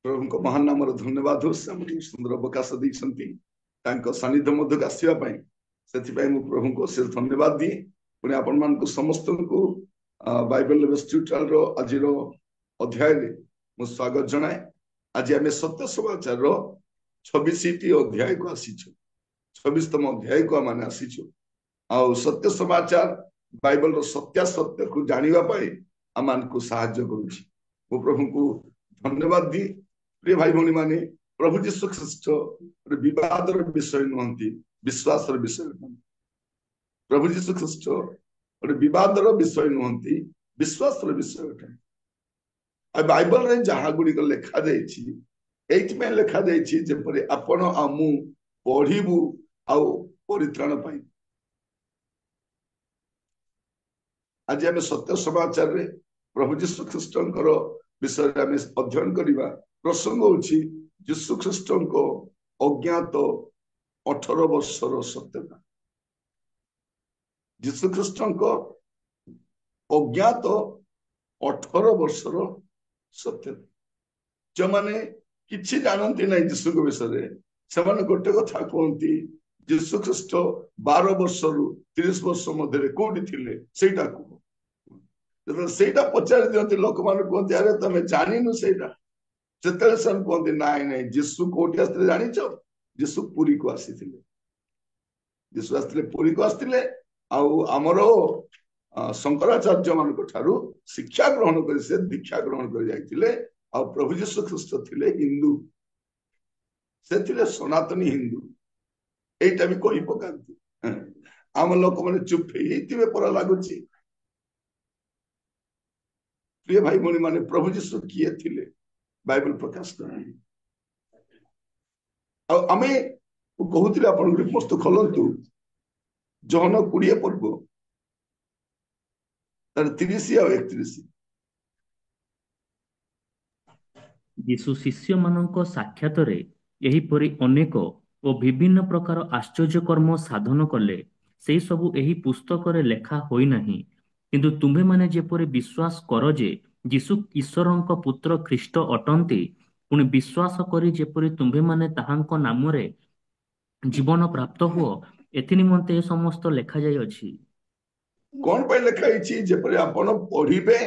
प्रभु को महान नाम धन्यवाद हो सुंदर अवकाश देते सानिध्य मध्यक आसवाई से प्रभु को से धन्यवाद दिए पुणी आपण मान समस्त को बाइबल ट्यूटोरियल आज अध्याय मु स्वागत जनाए। आज आम सत्य समाचार 26 अध्याय को आसीचु 26तम अध्याय को आम आसीचु आ सत्य समाचार बाइबल रो सत्यासत्य को जानापी आम को साहाय्य करुच्ची। मु प्रभु को धन्यवाद दी। प्रिय भाई भौणी माने प्रभु जीशु ख्रीष्ट विवाद विषय नुहति विश्वास विषय नुहति। प्रभु जीशु ख्रीष्ट विवाद विषय नुहति विश्वास विषय अटे। बाइबल रे जहाँ गुड़िक लेखा जाइए लेखा जाइए आपण आमु पढ़ू आउ परित्राण पाई। आज आम सत्य समाचार रे प्रभु जीशु ख्रीष्ट विषय आम अध्ययन करवा प्रसंग होची जीशु ख्रीष्ट अज्ञात 18 वर्षर सत्यता। जीशु ख्रीष्ट अज्ञात 18 वर्षर सत्यता। जो माने किछि जानती ना जीशु के विषय से गोटे कथा कहती जीशु ख्रीष्ट 12 वर्ष रु 30 वर्ष मध्य कौटी थिले सेटा कह सेटा पचारि दियंती लोक माने कहते अरे तमे जानिनु सेटा से कहते नाई नाई जीशु कौटी आसते जानिच जीशु पुरी को आसी जीशु आसते पुरी को आसते आमर शंकराचार्य मान शिक्षा ग्रहण कर से दीक्षा ग्रहण कर जाइए। प्रभु जीशु ख्रीष्ट थिले हिंदू से थिले सनातनी हिंदू एटा भी कही पकाती आम लोक मैंने चुप हे पर लगुच। प्रिय भाई भौणी माने प्रभु जीशु किए थिले बाइबल प्रकाश कर आम कहते आप पुस्तक खोलतु जहन 20 पर्व तार 30 आ 31। यीशु शिष्य मानक साक्षात एहीपरि अनेक और विभिन्न प्रकार आश्चर्य कर्म साधन कले से सबु एही पुस्तक रे लेखा होई नाही। किंतु तुम्हें माने जेपरि विश्वास कर जे यीशु ईश्वरंक पुत्र ख्रीष्ट अटंती पुणी विश्वास करी जेपरि तुम्हें माने ताहांक नाम रे जीवन प्राप्त हो एथि निमंते ए समस्त लेखा जाय अछि। कौन पे लेखा इछि जेपरि आपण पढ़िबे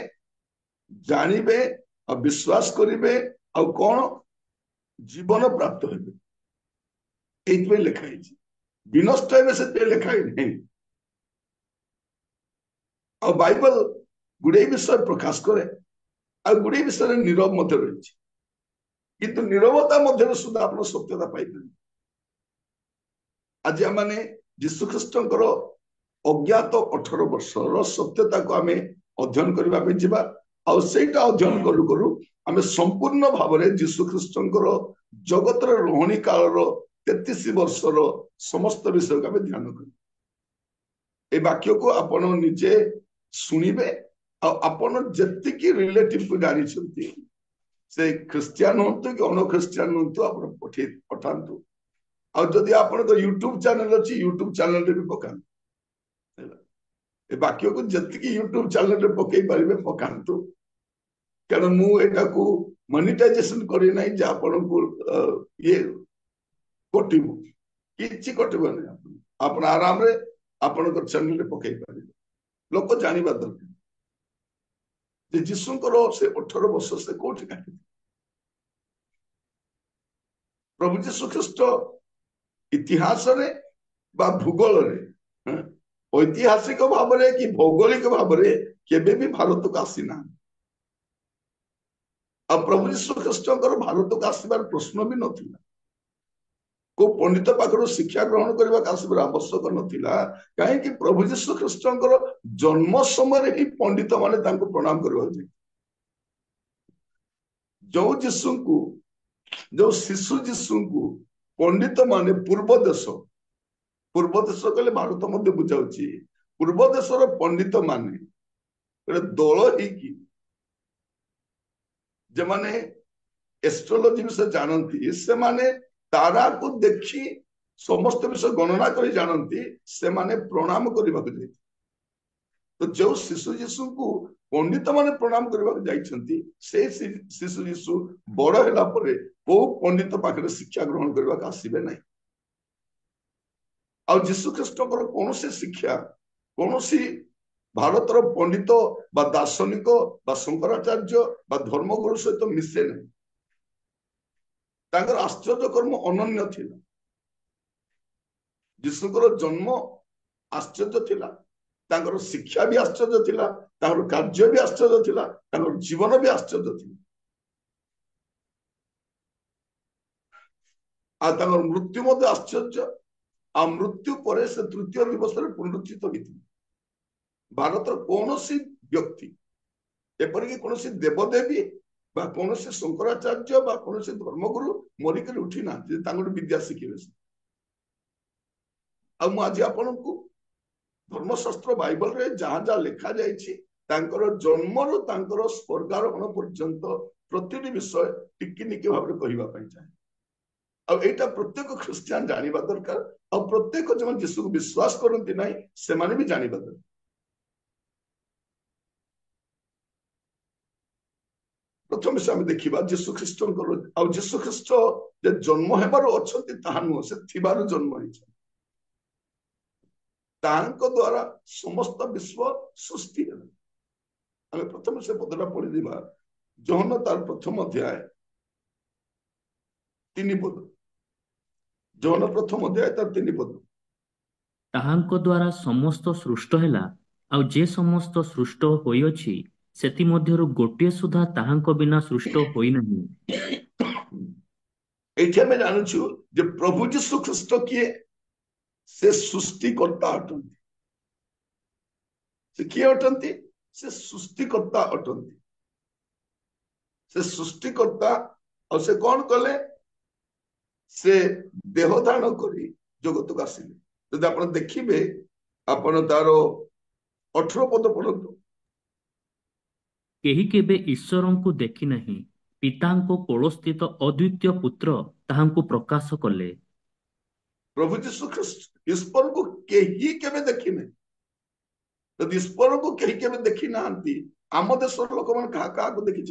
जानिबे और विश्वास करिबे और कौन जीवन प्राप्त होइबे एथि लेखा इछि। विनष्ट हेबे से लेखा नहीं। और बाइबल गुड़े विषय प्रकाश करे और गुड़े विषय नीरव मध्य रही किंतु नीरवता मध्य सुधा आप सत्यता पाई। आज आम जीशु ख्रीष्ट अज्ञात 18 वर्षर सत्यता को आम अध्ययन करने आईटा अध्ययन करू करू आम संपूर्ण भाव में जीशु ख्रीष्ट जगत रोहणी काल 33 वर्षर समस्त विषय को आम ध्यान कर वाक्य को आपण निजे शुणिबे आपण जेतिकी रिलेटिव को जानी से ख्रिस्टियन हूँ कि अण ख्रिस्टियन हूँ आप पठातु आदि आप यूट्यूब चैनल अच्छी यूट्यूब चैनल भी पकातु वाक्य को जी यूट्यूब चैनल पकई पारे पकातु कारण मुझा को मोनेटाइजेशन करना आपन को ये कटबू कि कटब नहीं आप आराम रे आपण चैनल पकई पारे लोक जानवा दरकार जीशुଙ୍କର से 18 वर्ष से कौटी काटि प्रभु जीशु ख्रीष्ट इतिहास रे बा भूगोल रे ऐतिहासिक भाव में कि भौगोलिक भाव में केबे भी भारत को आसीना अब प्रभु जीशु ख्रीष्ट भारत को आसबार प्रश्न भी नथिला को पंडित पाखर शिक्षा ग्रहण करने आसबार आवश्यक नथिला कहीं प्रभु जीशु ख्रीष्ट जन्म समय ही पंडित माने तांको प्रणाम करवा जो जीशु को जो शिशु जीशु को पंडित माने पूर्व देश कहले भारत मध्य बुझाऊँ पूर्व देशर पंडित माने दल जो माने एस्ट्रोलॉजी विषय जानती से माने तारा को देखी समस्त विषय गणना कर जानती से माने प्रणाम करने तो जो शिशु जीशु को पंडित माने प्रणाम करबा जाइछंती से शिशु जीशु बड़ होला परे को पंडित पाखरे शिक्षा ग्रहण करबा का आसीबे नहीं आ जीशु ख्रीष्टकर कौन शिक्षा कौन भारतर पंडित बा दार्शनिक बा शंकराचार्य बा धर्मगुरु सहित मिसे नहीं तांकर आश्चर्य कर्म अनन्य थिला जीशुकर जन्म आश्चर्य थिला तांकर शिक्षा भी आश्चर्य थिला तांकर कार्य भी आश्चर्य थिला तांकर जीवन भी आश्चर्य थिला आ तांकर मृत्यु मध्य आश्चर्य आ मृत्यु पर से तृतीय दिवस पुनरुत्थित होती भारत कौन व्यक्ति एपरिक कौन देवदेवी बा कौन शंकराचार्य बा कौन धर्मगुरु मरिक उठी ना विद्या शिखे आज आपण को धर्मशास्त्र बाइबल रे जहाँ जहाँ लिखा जाइए जन्म रु स्वर्गारोहण पर्यंत प्रति विषय टिकिनिकी भाव कहवाई चाहे आईटा प्रत्येक ख्रिस्टियान जानवा दरकार आ प्रत्येक जो जीशु को विश्वास करती ना से भी जानवा दरकार प्रथम से आम देखा जीशु ख्रीष्ट जीशु ख्रीष्ट जन्म हेबार अच्छा नुह से जन्म द्वारा समस्त विश्व सृष्टि है प्रथम से पदटा पढ़ी जहन तार प्रथम अध्याय 3 पद जहन प्रथम अध्याय तार 3 पद ताहांको द्वारा समस्त सृष्ट हैला आउ जे समस्त सृष्ट होइअछि सेति मध्यरु गोटे सुधा ताहांको बिना सृष्ट होई नहीं एठी हमें जानछु जे प्रभु जीशु ख्रीष्ट किए से सृष्टिकर्ता अटंती से किए अटंती से सृष्टिकर्ता अटंती से सृष्टिकर्ता और से कौन कले से देह धारण करी जगत को आसिले जब आप देखिए आपण तार 18 पद पढ़तु केही केबे ईश्वरंकु देखि नहीं पितांको कोलस्थित अद्वितीय पुत्र ताहांकु प्रकाश कले प्रभु जीशु ख्रीष्ट ईश्वर को केही केबे देखि नहीं जब ईश्वर को केही केबे देखि नांती आम देशर लोक मन कहा को देखि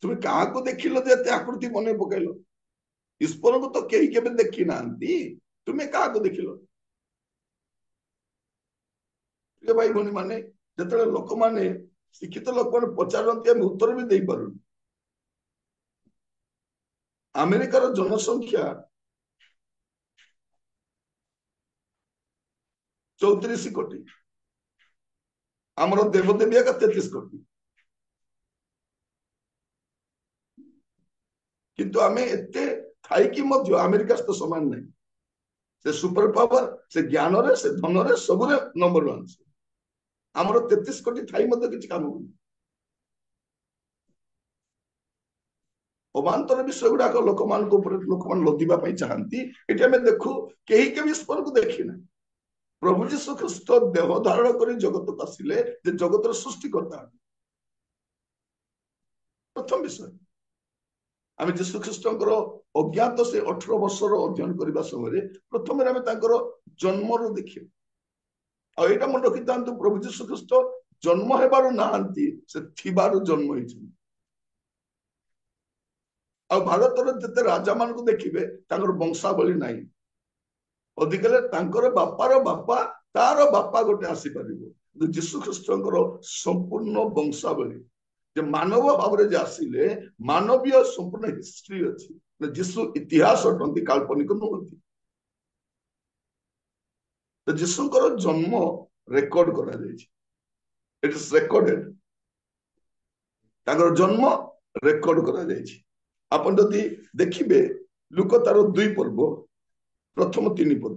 तुम क्या देखिल जे आकृति मन पकैल ईश्वर को तो कहीं केबे देखी ना तुम्हें क्या देखिल भाई भनी माने जो लोक माने शिक्षित लोक मैंने पचारती आम उत्तर भी दे पार अमेरिकार जनसंख्या 34 कोटी आमर देवदेवी का 33 कोटी किंतु आमे एते थाई कि मध्य अमेरिका तो समान नहीं से सुपर पावर से ज्ञान रे से धन रे सब रे नंबर 1 आमर 33 कोटी थाई मध्य किछ काम होनी अवांतर विषय गुडा लोक मान लदिबा चाहती ये आम देखू कहीं के ईश्वर को देखी ना प्रभु जीशु ख्रीष्ट देह धारण कर जगत को आसिले जगत सृष्टि करता प्रथम विषय आम जीशु ख्रीष्टर अज्ञात से 18 वर्षर अध्ययन करने समय प्रथम जन्म देखिए मन रखी था प्रभु जीशु ख्रीष्ट जन्म हेबार नहांती से थिबार जन्म भारतर जिते राजा मान को देखिए वंशावली ना अधिक बापार बापा तार बापा गोटे आसीपर जीशु ख्रीष्टर संपूर्ण वंशावली मानव भाव में आसिले मानवीय संपूर्ण हिस्ट्री अच्छी जीशु इतिहास अटंती काल्पनिक नुहति जीशुकर जन्म रेकर्ड कर रेकर्डेड जन्म रेकर्ड कर आप देखिए लुक तार 2 पर्व प्रथम 3 पद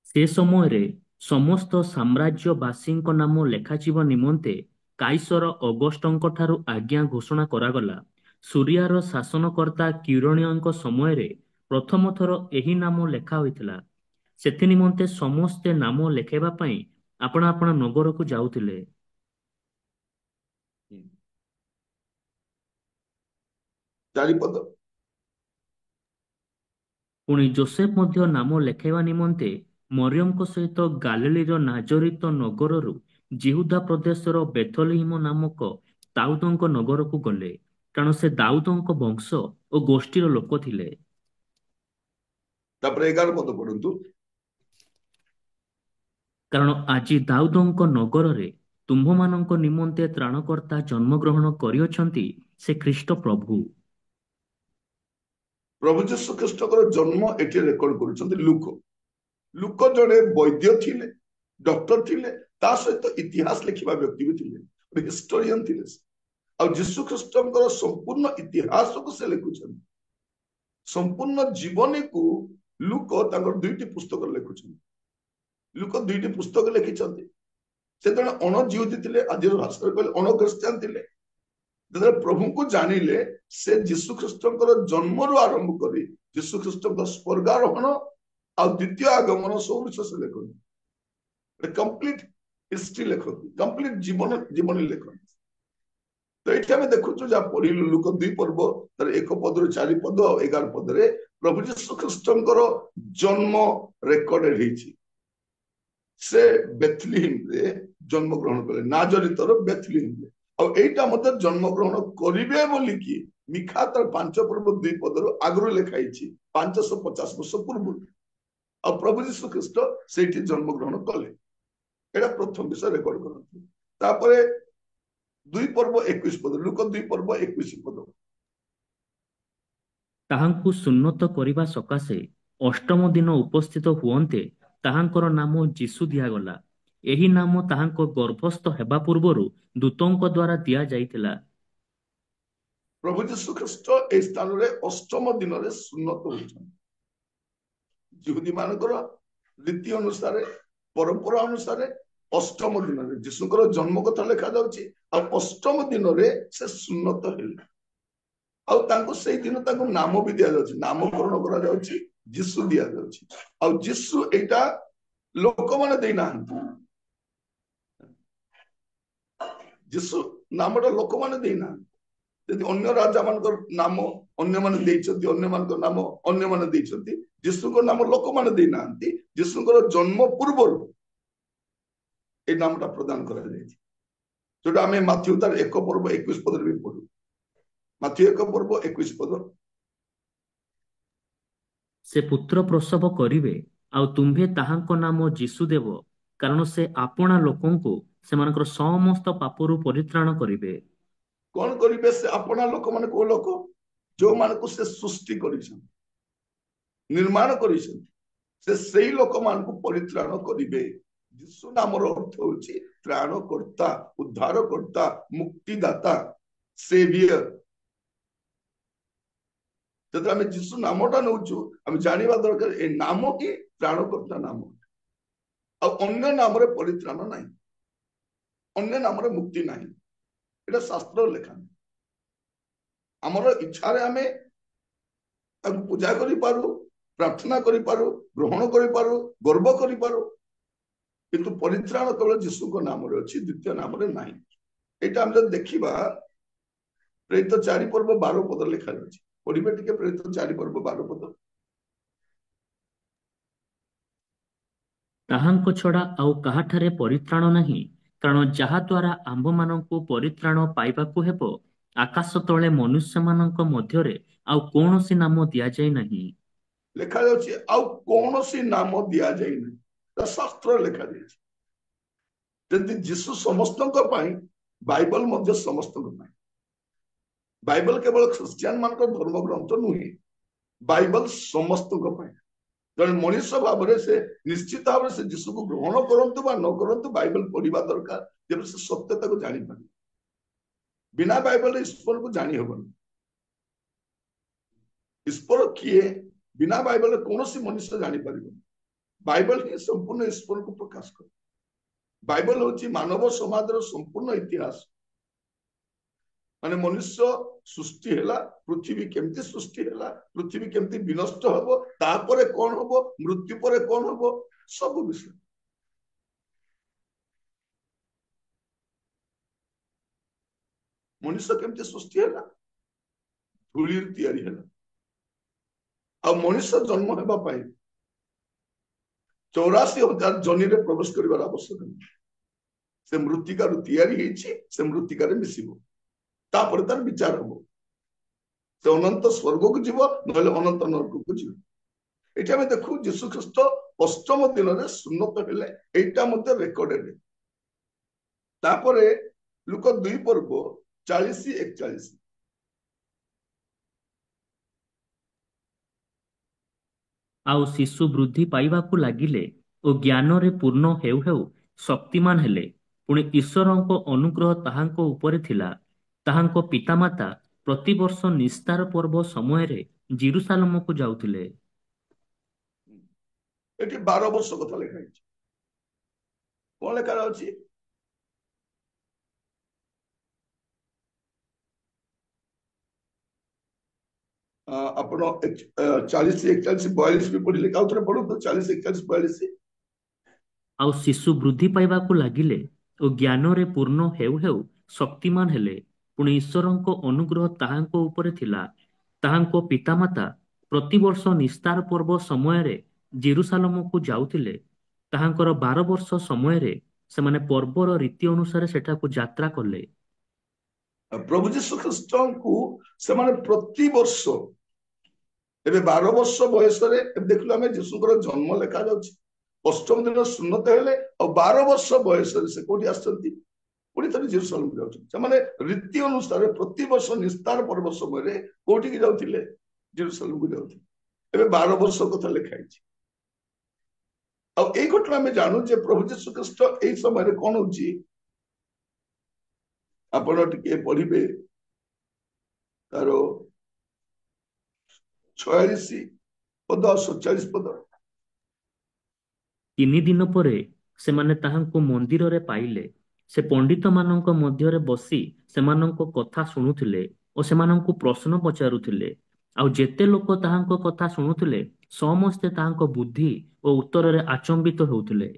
से समय रे समस्त साम्राज्यवासी नाम लेखाजिब निमंते काइसर अगस्टंक ठारू आज्ञा घोषणा करागला सूर्यार शासनकर्ता किरणीय समय रे प्रथम थर एही नाम लेखा होइथिला सेथि निमंते समस्ते नाम लेखेबा पई आपण आपण नगर को जाउथिले 4 पद ପୁଣି ଜୋସେଫ ମଧ୍ୟ ନାମ ଲେଖାଇବା ନିମନ୍ତେ ମରିୟମଙ୍କ ସହିତ ଗାଲିଲୀର ନାଜରିତ ନଗରରୁ ଜିହୁଦା ପ୍ରଦେଶର ବେଥଲେହେମ ନାମକ ଦାଉଦଙ୍କ ନଗରକୁ ଗଲେ, କାରଣ ସେ ଦାଉଦଙ୍କ ବଂଶ ଓ ଗୋଷ୍ଠୀର ଲୋକ ଥିଲେ। ତାପରେ 11 ପଦ ପଢନ୍ତୁ। କାରଣ ଆଜି ଦାଉଦଙ୍କ ନଗରରେ ତୁମ୍ଭମାନଙ୍କ ନିମନ୍ତେ ତ୍ରାଣକର୍ତ୍ତା ଜନ୍ମଗ୍ରହଣ କରିଅଛନ୍ତି, ସେ ଖ୍ରୀଷ୍ଟ ପ୍ରଭୁ। ପ୍ରଭୁ ଯୀଶୁ ଖ୍ରୀଷ୍ଟଙ୍କର ଜନ୍ମ ଏଠି ରେକର୍ଡ କରୁଛନ୍ତି ଲୁକ। ଲୁକ ଜଣେ ବୈଦ୍ୟ ଥିଲେ, ଡକ୍ଟର ଥିଲେ, ତା ସହିତ ଇତିହାସ ଲେଖିବା ବ୍ୟକ୍ତି ବି ଥିଲେ, ହିଷ୍ଟୋରିଆନ ଥିଲେ ସେ। ଆଉ ଯୀଶୁ ଖ୍ରୀଷ୍ଟଙ୍କର ସମ୍ପୂର୍ଣ୍ଣ ଇତିହାସକୁ ସେ ଲେଖୁଛନ୍ତି। ସମ୍ପୂର୍ଣ୍ଣ ଜୀବନୀକୁ ଲୁକ ତାଙ୍କର 2ଟି ପୁସ୍ତକ ଲେଖୁଛନ୍ତି। ଲୁକ 2ଟି ପୁସ୍ତକ ଲେଖିଛନ୍ତି। ସେ ଜଣେ ଅଣଜିହୁଦୀ ଥିଲେ, ଆଜିର ଭାଷାରେ କହିଲେ ଅଣଖ୍ରୀଷ୍ଟିଆନ ଥିଲେ। ଯେତେବେଳେ ପ୍ରଭୁଙ୍କୁ ଜାଣିଲେ, ସେ ଯୀଶୁ ଖ୍ରୀଷ୍ଟଙ୍କର ଜନ୍ମରୁ ଆରମ୍ଭ କରି ଯୀଶୁ ଖ୍ରୀଷ୍ଟଙ୍କ ସ୍ୱର୍ଗାରୋହଣ ଆଉ ଦ୍ୱିତୀୟ ଆଗମନ ସବୁ ବିଷୟ ସେ ଲେଖନ୍ତି। କମ୍ପ୍ଲିଟ ହିଷ୍ଟ୍ରି ଲେଖନ୍ତି, କମ୍ପ୍ଲିଟ ଜୀବନୀ ଲେଖନ୍ତି। ତ ଏଠି ଆମେ ଦେଖୁଛୁ ଯାହା ପଢିଲୁ ଲୁକ 2 ପର୍ବ ତାର 1 ପଦରୁ 4 ପଦ ଆଉ 11 ପଦରେ ପ୍ରଭୁ ଯୀଶୁ ଖ୍ରୀଷ୍ଟଙ୍କର ଜନ୍ମ ରେକର୍ଡ ହେଇଛି। ସେ ବେଥଲିହେମରେ ଜନ୍ମଗ୍ରହଣ କଲେ, ନାଜରିତର ବେଥଲିହେମରେ। ଆଉ ଏଇଟା ମଧ୍ୟ ଜନ୍ମଗ୍ରହଣ କରିବେ ବୋଲିକି ମିଖା ତାର 5 ପର୍ବ 2 ପଦରୁ ଆଗରୁ ଲେଖା ହେଇଛି, 550 ବର୍ଷ ପୂର୍ବରୁ। ଆଉ ପ୍ରଭୁ ଯୀଶୁ ଖ୍ରୀଷ୍ଟ ସେଇଠି ଜନ୍ମଗ୍ରହଣ କଲେ। ଏଇଟା ପ୍ରଥମ ବିଷୟ ରେକର୍ଡ କରନ୍ତି। ତାପରେ 2 ପର୍ବ 21 ପଦ, ଲୁକ 2 ପର୍ବ 21 ପଦ। ତାହାଙ୍କୁ ସୁନ୍ନତ କରିବା ସକାଶେ ଅଷ୍ଟମ ଦିନ ଉପସ୍ଥିତ ହୁଅନ୍ତେ ତାହାଙ୍କର ନାମ ଯୀଶୁ ଦିଆଗଲା। ଏହି ନାମ ତାହାଙ୍କ ଗର୍ଭସ୍ଥ ହେବା ପୂର୍ବରୁ ଦୂତଙ୍କ ଦ୍ୱାରା ଦିଆଯାଇଥିଲା। ପ୍ରଭୁ ଯୀଶୁ ଖ୍ରୀଷ୍ଟ ଏହି ସ୍ଥାନରେ ଅଷ୍ଟମ ଦିନରେ ସୁନ୍ନତ ହୋଇଛନ୍ତି। ଯିହୁଦୀ ମାନଙ୍କର ରୀତି ଅନୁସାରେ, ପରମ୍ପରା ଅନୁସାରେ ଅଷ୍ଟମ ଦିନରେ ଯୀଶୁଙ୍କର ଜନ୍ମ କଥା ଲେଖା ଯାଉଛି, ଆଉ ଅଷ୍ଟମ ଦିନରେ ସେ ସୁନ୍ନତ ହେଲେ। ଆଉ ତାଙ୍କୁ ସେଇ ଦିନ ତାଙ୍କୁ ନାମ ବି ଦିଆଯାଉଛି, ନାମକରଣ କରାଯାଉଛି, ଯୀଶୁ ଦିଆଯାଉଛି। ଆଉ ଯୀଶୁ ଏଇଟା ଲୋକମାନେ ଦେଇନାହାନ୍ତି। ଯୀଶୁ ନାମଟା ଲୋକମାନେ ଦେଇନାହାନ୍ତି। ଯଦି ଅନ୍ୟ ରାଜା ମାନଙ୍କର ନାମ ଅନ୍ୟମାନେ ଦେଇଛନ୍ତି, ଅନ୍ୟମାନଙ୍କ ନାମ ଅନ୍ୟମାନେ ଦେଇଛନ୍ତି, ଯୀଶୁଙ୍କ ନାମ ଲୋକମାନେ ଦେଇନାହାନ୍ତି। ଯୀଶୁଙ୍କର ଜନ୍ମ ପୂର୍ବରୁ এই নামটা প্রদান କରାଯାଇଛି, ଯୋଉଟା ଆମେ ମାଥ୍ୟୁ ତାର 1 ପର୍ବ 21 ପଦରେ ବି ପଢୁ। ମାଥ୍ୟୁ 1 ପର୍ବ 21 ପଦ। ସେ ପୁତ୍ର ପ୍ରସବ କରିବେ, ଆଉ ତୁମ୍ଭେ ତାହାଙ୍କ ନାମ ଯୀଶୁ ଦେବ, କାରଣ ସେ ଆପଣା ଲୋକଙ୍କୁ ସେମାନଙ୍କର ସମସ୍ତ ପାପରୁ ପରିତ୍ରାଣ କରିବେ। କଣ କରିବେ ସେ ଆପଣା ଲୋକ? ମାନେ କୋଉ ଲୋକ? ଯୋଉମାନଙ୍କୁ ସେ ସୃଷ୍ଟି କରିଛନ୍ତି, ନିର୍ମାଣ କରିଛନ୍ତି, ସେ ସେଇ ଲୋକମାନଙ୍କୁ ପରିତ୍ରାଣ କରିବେ। ଯୀଶୁ ନାମର ଅର୍ଥ ହଉଛି ତ୍ରାଣକର୍ତ୍ତା, ଉଦ୍ଧାରକର୍ତ୍ତା, ମୁକ୍ତିଦାତା, ସେଭିୟର। ଯେତେବେଳେ ଆମେ ଯୀଶୁ ନାମଟା ନେଉଛୁ, ଆମେ ଜାଣିବା ଦରକାର ଏ ନାମ ହିଁ ତ୍ରାଣକର୍ତ୍ତା ନାମ। ଆଉ ଅନ୍ୟ ନାମରେ ପରିତ୍ରାଣ ନାହିଁ, ଅନ୍ୟ ନାମରେ ମୁକ୍ତି ନାହିଁ। ଏଟା ଶାସ୍ତ୍ର ଲେଖା। ଆମର ଇଚ୍ଛାରେ ଆମେ ତାକୁ ପୂଜା କରିପାରୁ, ପ୍ରାର୍ଥନା କରିପାରୁ, ଗ୍ରହଣ କରିପାରୁ, ଗର୍ବ କରିପାରୁ, କିନ୍ତୁ ପରିତ୍ରାଣ କେବଳ ଯୀଶୁଙ୍କ ନାମରେ ଅଛି, ଦ୍ୱିତୀୟ ନାମରେ ନାହିଁ। ଏଇଟା ଆମେ ଯଦି ଦେଖିବା ପ୍ରେରିତ 4 ପର୍ବ 12 ପଦ ଲେଖା ଅଛି। ପଢିବେ ଟିକେ ପ୍ରେରିତ 4 ପର୍ବ 12 ପଦ। ତାହାଙ୍କ ଛଡା ଆଉ କାହାଠାରେ ପରିତ୍ରାଣ ନାହିଁ, କାରଣ ଯାହା ଦ୍ୱାରା ଆମ୍ଭମାନଙ୍କୁ ପରିତ୍ରାଣ ପାଇବାକୁ ହେବ, ଆକାଶ ତଳେ ମନୁଷ୍ୟମାନଙ୍କ ମଧ୍ୟରେ ଆଉ କୌଣସି ନାମ ଦିଆଯାଇ ନାହିଁ। ଲେଖା ଯାଉଛି ଆଉ କୌଣସି ନାମ ଦିଆଯାଇନାହିଁ, ଶାସ୍ତ୍ର ଲେଖାଯାଇଛି। ଯଦି ଯୀଶୁ ସମସ୍ତଙ୍କ ପାଇଁ, ବାଇବଲ ମଧ୍ୟ ସମସ୍ତଙ୍କ ପାଇଁ। ବାଇବଲ କେବଳ ଖ୍ରୀଷ୍ଟିଆନ ମାନଙ୍କର ଧର୍ମ ଗ୍ରନ୍ଥ ନୁହେଁ, ବାଇବଲ ସମସ୍ତଙ୍କ ପାଇଁ। ଜଣେ ମଣିଷ ଭାବରେ ସେ ନିଶ୍ଚିତ ଭାବରେ ସେ ଯୀଶୁକୁ ଗ୍ରହଣ କରନ୍ତୁ ବା ନ କରନ୍ତୁ, ବାଇବଲ ପଢିବା ଦରକାର, ଯେବେ ସେ ସତ୍ୟତାକୁ ଜାଣିପାରିବେ। ବିନା ବାଇବଲରେ ଈଶ୍ୱରକୁ ଜାଣି ହବନି। ଈଶ୍ୱର କିଏ ବିନା ବାଇବଲରେ କୌଣସି ମନୁଷ୍ୟ ଜାଣିପାରିବନି। ବାଇବଲ ହିଁ ସମ୍ପୂର୍ଣ୍ଣ ଈଶ୍ୱରକୁ ପ୍ରକାଶ କରେ। ବାଇବଲ ହଉଛି ମାନବ ସମାଜର ସମ୍ପୂର୍ଣ୍ଣ ଇତିହାସ। ମାନେ ମନୁଷ୍ୟ ସୃଷ୍ଟି ହେଲା, ପୃଥିବୀ କେମିତି ସୃଷ୍ଟି ହେଲା, ପୃଥିବୀ କେମିତି ବିନଷ୍ଟ ହବ, ତାପରେ କଣ ହବ, ମୃତ୍ୟୁ ପରେ କଣ ହବ, ସବୁ ବିଷୟ। ମନୁଷ୍ୟ କେମିତି ସୃଷ୍ଟି ହେଲା, ଧୂଳିରୁ ତିଆରି ହେଲା, ଆଉ ମଣିଷ ଜନ୍ମ ହେବା ପାଇଁ 84,000 ଜନିରେ ପ୍ରବେଶ କରିବାର ଆବଶ୍ୟକ ନାହିଁ। ସେ ମୃତ୍ତିକାରୁ ତିଆରି ହେଇଛି, ସେ ମୃତ୍ତିକାରେ ମିଶିବ, ତାପରେ ତାର ବିଚାର ହବ। ସେ ଅନନ୍ତ ସ୍ୱର୍ଗକୁ ଯିବ, ନହେଲେ ଅନନ୍ତ ନରକକୁ ଯିବ। ଏଠି ଆମେ ଦେଖୁ ଯୀଶୁ ଖ୍ରୀଷ୍ଟ ଅଷ୍ଟମ ଦିନରେ ସୁନ୍ନତ ହେଲେ, ଏଇଟା ମଧ୍ୟ ରେକର୍ଡେଡ। ତାପରେ ଲୁକ 2 ପର୍ବ 40-41। ଆଉ ଶିଶୁ ବୃଦ୍ଧି ପାଇବାକୁ ଲାଗିଲେ ଓ ଜ୍ଞାନରେ ପୂର୍ଣ୍ଣ ହେଉ ହେଉ ଶକ୍ତିମାନ ହେଲେ, ପୁଣି ଈଶ୍ୱରଙ୍କ ଅନୁଗ୍ରହ ତାହାଙ୍କ ଉପରେ ଥିଲା। ତାହାଙ୍କ ପିତାମାତା ପ୍ରତିବର୍ଷ ନିସ୍ତାର ପର୍ବ ସମୟରେ ଜିରୁସାଲମକୁ ଯାଉଥିଲେ। ଏଠି 12 ବର୍ଷ କଥା ଲେଖା ହେଇଛି। କଣ ଲେଖା ଅଛି? ଆପଣ 40-41-42 ବି ପଢିଲେ, ଆଉ ଥରେ ପଢନ୍ତୁ 40-41-42। ଆଉ ଶିଶୁ ବୃଦ୍ଧି ପାଇବାକୁ ଲାଗିଲେ ଓ ଜ୍ଞାନରେ ପୂର୍ଣ୍ଣ ହେଉ ହେଉ ଶକ୍ତିମାନ ହେଲେ, ପୁଣି ଈଶ୍ୱରଙ୍କ ଅନୁଗ୍ରହ ତାହାଙ୍କ ଉପରେ ଥିଲା। ତାହାଙ୍କ ପିତାମାତା ପ୍ରତିବର୍ଷ ନିସ୍ତାର ପର୍ବ ସମୟରେ ଜେରୁସାଲମକୁ ଯାଉଥିଲେ। ତାହାଙ୍କର 12 ବର୍ଷ ସମୟରେ ସେମାନେ ପର୍ବର ରୀତି ଅନୁସାରେ ସେଠାକୁ ଯାତ୍ରା କଲେ। ପ୍ରଭୁ ଯୀଶୁ ଖ୍ରୀଷ୍ଟଙ୍କୁ ସେମାନେ ପ୍ରତିବର୍ଷ, ଏବେ 12 ବର୍ଷ ବୟସରେ, ଏବେ ଦେଖିଲୁ ଆମେ ଯୀଶୁଙ୍କର ଜନ୍ମ ଲେଖା ଯାଉଛି, ଅଷ୍ଟମ ଦିନ ସୁନ୍ନତ ହେଲେ, ଆଉ 12 ବର୍ଷ ବୟସରେ ସେ କୋଉଠି ଆସିଛନ୍ତି? ପୁଣି ଥରେ ଜେରୁସାଲେମ ଯାଉଛନ୍ତି। ସେମାନେ ରୀତି ଅନୁସାରେ ପ୍ରତିବର୍ଷ ନିସ୍ତାର ପର୍ବ ସମୟରେ କୋଉଠିକି ଯାଉଥିଲେ? ଜେରୁସାଲେମକୁ ଯାଉଥିଲେ। ଏବେ 12 ବର୍ଷ କଥା ଲେଖା ହେଇଛି। ଆଉ ଏଇ ଘଟଣା ଆମେ ଜାଣୁ ଯେ ପ୍ରଭୁ ଯୀଶୁ ଖ୍ରୀଷ୍ଟ ଏଇ ସମୟରେ କଣ ହଉଛି, ଆପଣ ଟିକେ ପଢିବେ ତାର 46 ପଦ 47 ପଦ। 3 ଦିନ ପରେ ସେମାନେ ତାହାଙ୍କୁ ମନ୍ଦିରରେ ପାଇଲେ। ସେ ପଣ୍ଡିତମାନଙ୍କ ମଧ୍ୟରେ ବସି ସେମାନଙ୍କ କଥା ଶୁଣୁଥିଲେ ଓ ସେମାନଙ୍କୁ ପ୍ରଶ୍ନ ପଚାରୁଥିଲେ। ଆଉ ଯେତେ ଲୋକ ତାହାଙ୍କ କଥା ଶୁଣୁଥିଲେ, ସମସ୍ତେ ତାହାଙ୍କ ବୁଦ୍ଧି ଓ ଉତ୍ତରରେ ଆଚମ୍ବିତ ହେଉଥିଲେ।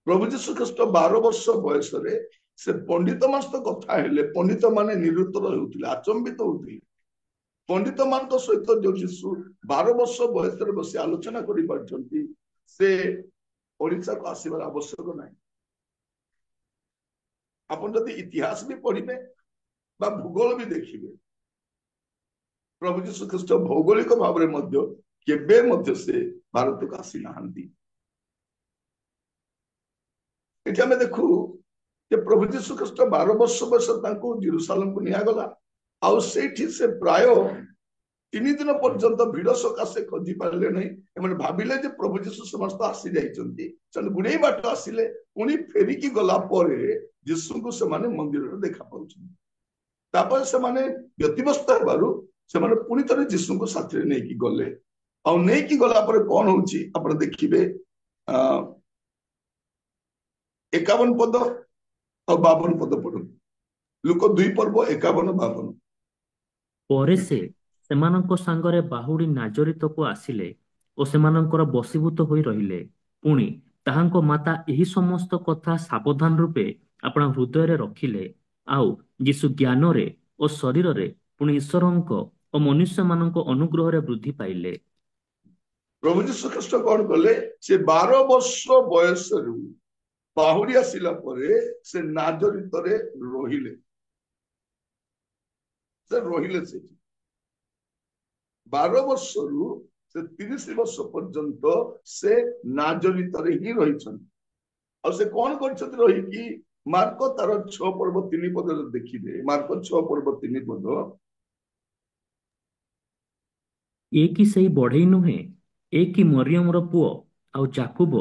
ପ୍ରଭୁ ଯୀଶୁ ଖ୍ରୀଷ୍ଟ 12 ବର୍ଷ ବୟସରେ ସେ ପଣ୍ଡିତ ମାନଙ୍କ ସହିତ କଥା ହେଲେ, ପଣ୍ଡିତ ମାନେ ନିରୁତ୍ତର ହେଉଥିଲେ, ଆଚମ୍ବିତ ହଉଥିଲେ। ପଣ୍ଡିତ ମାନଙ୍କ ସହିତ ଯୋଉ ଯୀଶୁ 12 ବର୍ଷ ବୟସରେ ବସି ଆଲୋଚନା କରିପାରୁଛନ୍ତି, ସେ ଓଡିଶାକୁ ଆସିବାର ଆବଶ୍ୟକ ନାହିଁ। ଆପଣ ଯଦି ଇତିହାସ ବି ପଢିବେ ବା ଭୂଗୋଳ ବି ଦେଖିବେ, ପ୍ରଭୁ ଯୀଶୁ ଖ୍ରୀଷ୍ଟ ଭୌଗୋଳିକ ଭାବରେ ମଧ୍ୟ କେବେ ମଧ୍ୟ ସେ ଭାରତକୁ ଆସିନାହାନ୍ତି। ଏଠି ଆମେ ଦେଖୁ ଯେ ପ୍ରଭୁ ଯୀଶୁ ଖ୍ରୀଷ୍ଟ 12 ବର୍ଷ ବୟସରେ ତାଙ୍କୁ ଜେରୁସାଲେମକୁ ନିଆଗଲା। ଆଉ ସେଇଠି ସେ ପ୍ରାୟ 3 ଦିନ ପର୍ଯ୍ୟନ୍ତ ଭିଡ ସକାଶେ ଖୋଜି ପାରିଲେ ନାହିଁ। ଏମାନେ ଭାବିଲେ ଯେ ପ୍ରଭୁ ଯୀଶୁ ସମସ୍ତ ଆସି ଯାଇଛନ୍ତି, ସେମାନେ ଗୁଡେଇ ବାଟ ଆସିଲେ, ପୁଣି ଫେରିକି ଗଲା ପରେ ଯୀଶୁଙ୍କୁ ସେମାନେ ମନ୍ଦିରରେ ଦେଖା ପାଉଛନ୍ତି। ତାପରେ ସେମାନେ ବ୍ୟତିବ୍ୟସ୍ତ ହେବାରୁ ସେମାନେ ପୁଣି ଥରେ ଯୀଶୁଙ୍କୁ ସାଥିରେ ନେଇକି ଗଲେ। ଆଉ ନେଇକି ଗଲା ପରେ କଣ ହଉଛି ଆପଣ ଦେଖିବେ, 51 ପଦ ଆଉ 52 ପଦ ପଢନ୍ତୁ। ଲୁକ 2 ପର୍ବ 51-52। ପରେ ସେ ସେମାନଙ୍କ ସାଙ୍ଗରେ ବାହୁଡ଼ି ନାଜରିତକୁ ଆସିଲେ ଓ ସେମାନଙ୍କର ବଶୀଭୂତ ହୋଇ ରହିଲେ। ପୁଣି ତାହାଙ୍କ ମାତା ଏହି ସମସ୍ତ କଥା ସାବଧାନ ରୂପେ ଆପଣା ହୃଦୟରେ ରଖିଲେ। ଆଉ ଯୀଶୁ ଜ୍ଞାନରେ ଓ ଶରୀରରେ ପୁଣି ଈଶ୍ୱରଙ୍କ ଓ ମନୁଷ୍ୟମାନଙ୍କ ଅନୁଗ୍ରହରେ ବୃଦ୍ଧି ପାଇଲେ। ପ୍ରଭୁ ଯୀଶୁ ଖ୍ରୀଷ୍ଟ କଣ କଲେ? ସେ 12 ବର୍ଷ ବୟସରୁ ବାହୁଡି ଆସିଲା ପରେ ସେ ନାଜରିତରେ ରହିଲେ। ସେ ରହିଲେ ସେଠି 12 ବର୍ଷରୁ ସେ 30 ବର୍ଷ ପର୍ଯ୍ୟନ୍ତ ସେ ନାଜରିତରେ ହିଁ ରହିଛନ୍ତି। ଆଉ ସେ କଣ କରିଛନ୍ତି ରହିକି? ମାର୍କ ତାର 6 ପର୍ବ 3 ପଦରେ ଦେଖିବେ, ମାର୍କ 6 ପର୍ବ 3 ପଦ। ଏ କି ସେଇ ବଢେଇ ନୁହେଁ? ଏ କି ମରିୟମର ପୁଅ, ଆଉ ଯାକୁବ,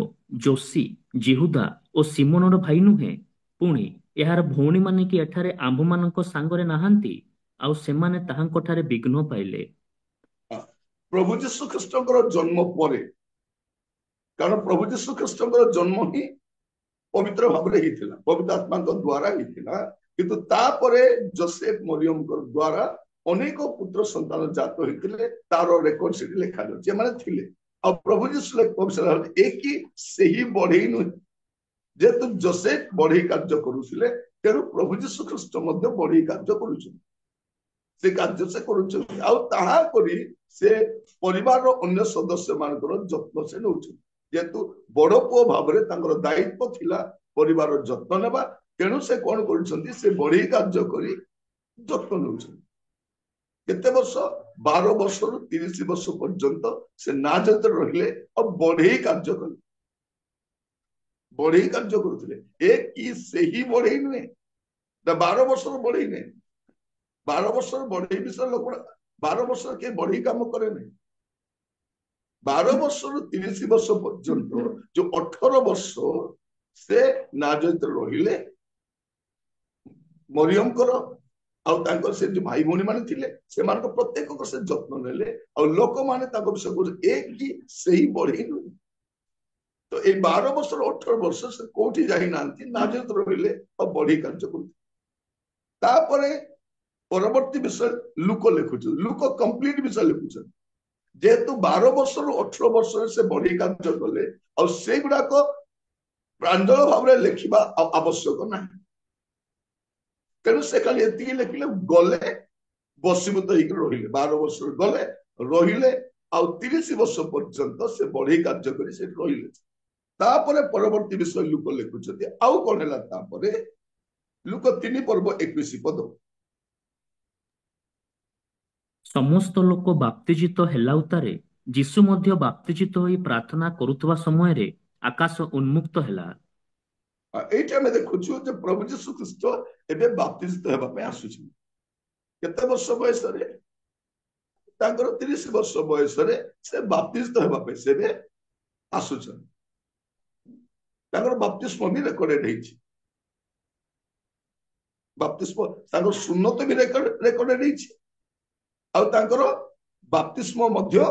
ଯୋଶୀ, ଜିହୁଦା ଓ ସିମୋନର ଭାଇ ନୁହେଁ? ପୁଣି ଏହାର ଭଉଣୀମାନେ କି ଏଠାରେ ଆମ୍ଭମାନଙ୍କ ସାଙ୍ଗରେ ନାହାନ୍ତି? ଆଉ ସେମାନେ ତାହାଙ୍କଠାରେ ବିଘ୍ନ ପାଇଲେ। ପ୍ରଭୁ ଯୀଶୁ ଖ୍ରୀଷ୍ଟଙ୍କର ଜନ୍ମ ପରେ, କାରଣ ପ୍ରଭୁ ଯୀଶୁ ଖ୍ରୀଷ୍ଟଙ୍କର ଜନ୍ମ ହିଁ ପବିତ୍ର ଭାବରେ ହେଇଥିଲା, ପବିତ୍ର ଆତ୍ମାଙ୍କ ଦ୍ଵାରା ହେଇଥିଲା। କିନ୍ତୁ ତାପରେ ଯୋସେଫ ମରିୟମଙ୍କ ଦ୍ଵାରା ଅନେକ ପୁତ୍ର ସନ୍ତାନ ଜାତ ହେଇଥିଲେ, ତାର ରେକର୍ଡ ସେଠି ଲେଖାଯାଉଛି, ଏମାନେ ଥିଲେ। ଆଉ ପ୍ରଭୁ ଯୀଶୁ ଏ କି ସେହି ବଢେଇ ନୁହେଁ? ଯେହେତୁ ଯୋସେଫ ବଢେଇ କାର୍ଯ୍ୟ କରୁଥିଲେ, ତେଣୁ ପ୍ରଭୁ ଯୀଶୁ ଖ୍ରୀଷ୍ଟ ମଧ୍ୟ ବଢେଇ କାର୍ଯ୍ୟ କରୁଛନ୍ତି। ସେ କାର୍ଯ୍ୟ ସେ କରୁଛନ୍ତି। ଆଉ ତାହା କରି से परिवार अन्य सदस्य मानकर जत्न से नौछन जेतु बड़ पुओ भाव में तांकर दायित्व थिला परिवार जत्न नेबा तेणु से कौन कर से बढ़ई कार्य करी जत्न नौछन केते वर्ष 12 वर्ष रु 30 वर्ष पर्यंत से नाजत रहिले और बढ़ई कार्य कले बढ़ई कार्य करुले एक की सही बढ़ई नुहे 12 वर्ष बढ़ई नहीं 12 वर्ष बढ़ई विषय लोक 12 वर्ष के बढ़ई काम करे नहीं 12 वर्ष रु 30 वर्ष पर्यंत जो 18 वर्ष से नाजत रहिले मरियम कर से जो भाई भौणी माने थिले से मान प्रत्येक को से जत्न नेले और लोक माने ताको विषय को एक की सही बढ़ई नुहे तो ये 12 वर्ष 18 वर्ष से कोठी जाई नांती नाजत रहिले और बढ़ी कार्य करते तापरे परवर्ती विषय लुक लिखुछ लुक कंप्लीट विषय लिखुछ जेहेतु 12 वर्ष रु 18 वर्ष से बढ़ी कार्य कले और से गुडा को प्रांजल भाव में लिखिबा आवश्यक ना तेणु से खाली एति लिखिले गले बसीभूत होकर रहिले 12 वर्ष गले रहिले आ 30 वर्ष पर्यंत से बढ़ी कार्य करी से रहिले तापरे परवर्ती विषय लुक लिखुछथि आउ कोन हैला तापरे लुक 3 पर्व 21 पद समस्त लोक बाप्तिजित हेला उतारे जीसु मध्य बाप्तिजित होई प्रार्थना करुवा समय रे आकाश उन्मुक्त हेला एठी हम देखुछु जे प्रभु यीशु ख्रीष्ट एबे बाप्तिजित हेबा पे आसुछि केते वर्ष बयस रे तांकर 30 वर्ष बयस रे से बाप्तिजित हेबा पे से आसुछ तांकर बाप्तिस्म भी रेकर्डेड हेछि बाप्तिस्म तांकर सुन्नत भी रेकर्डेड हेछि आ तांकर बाप्तिस्म मध्य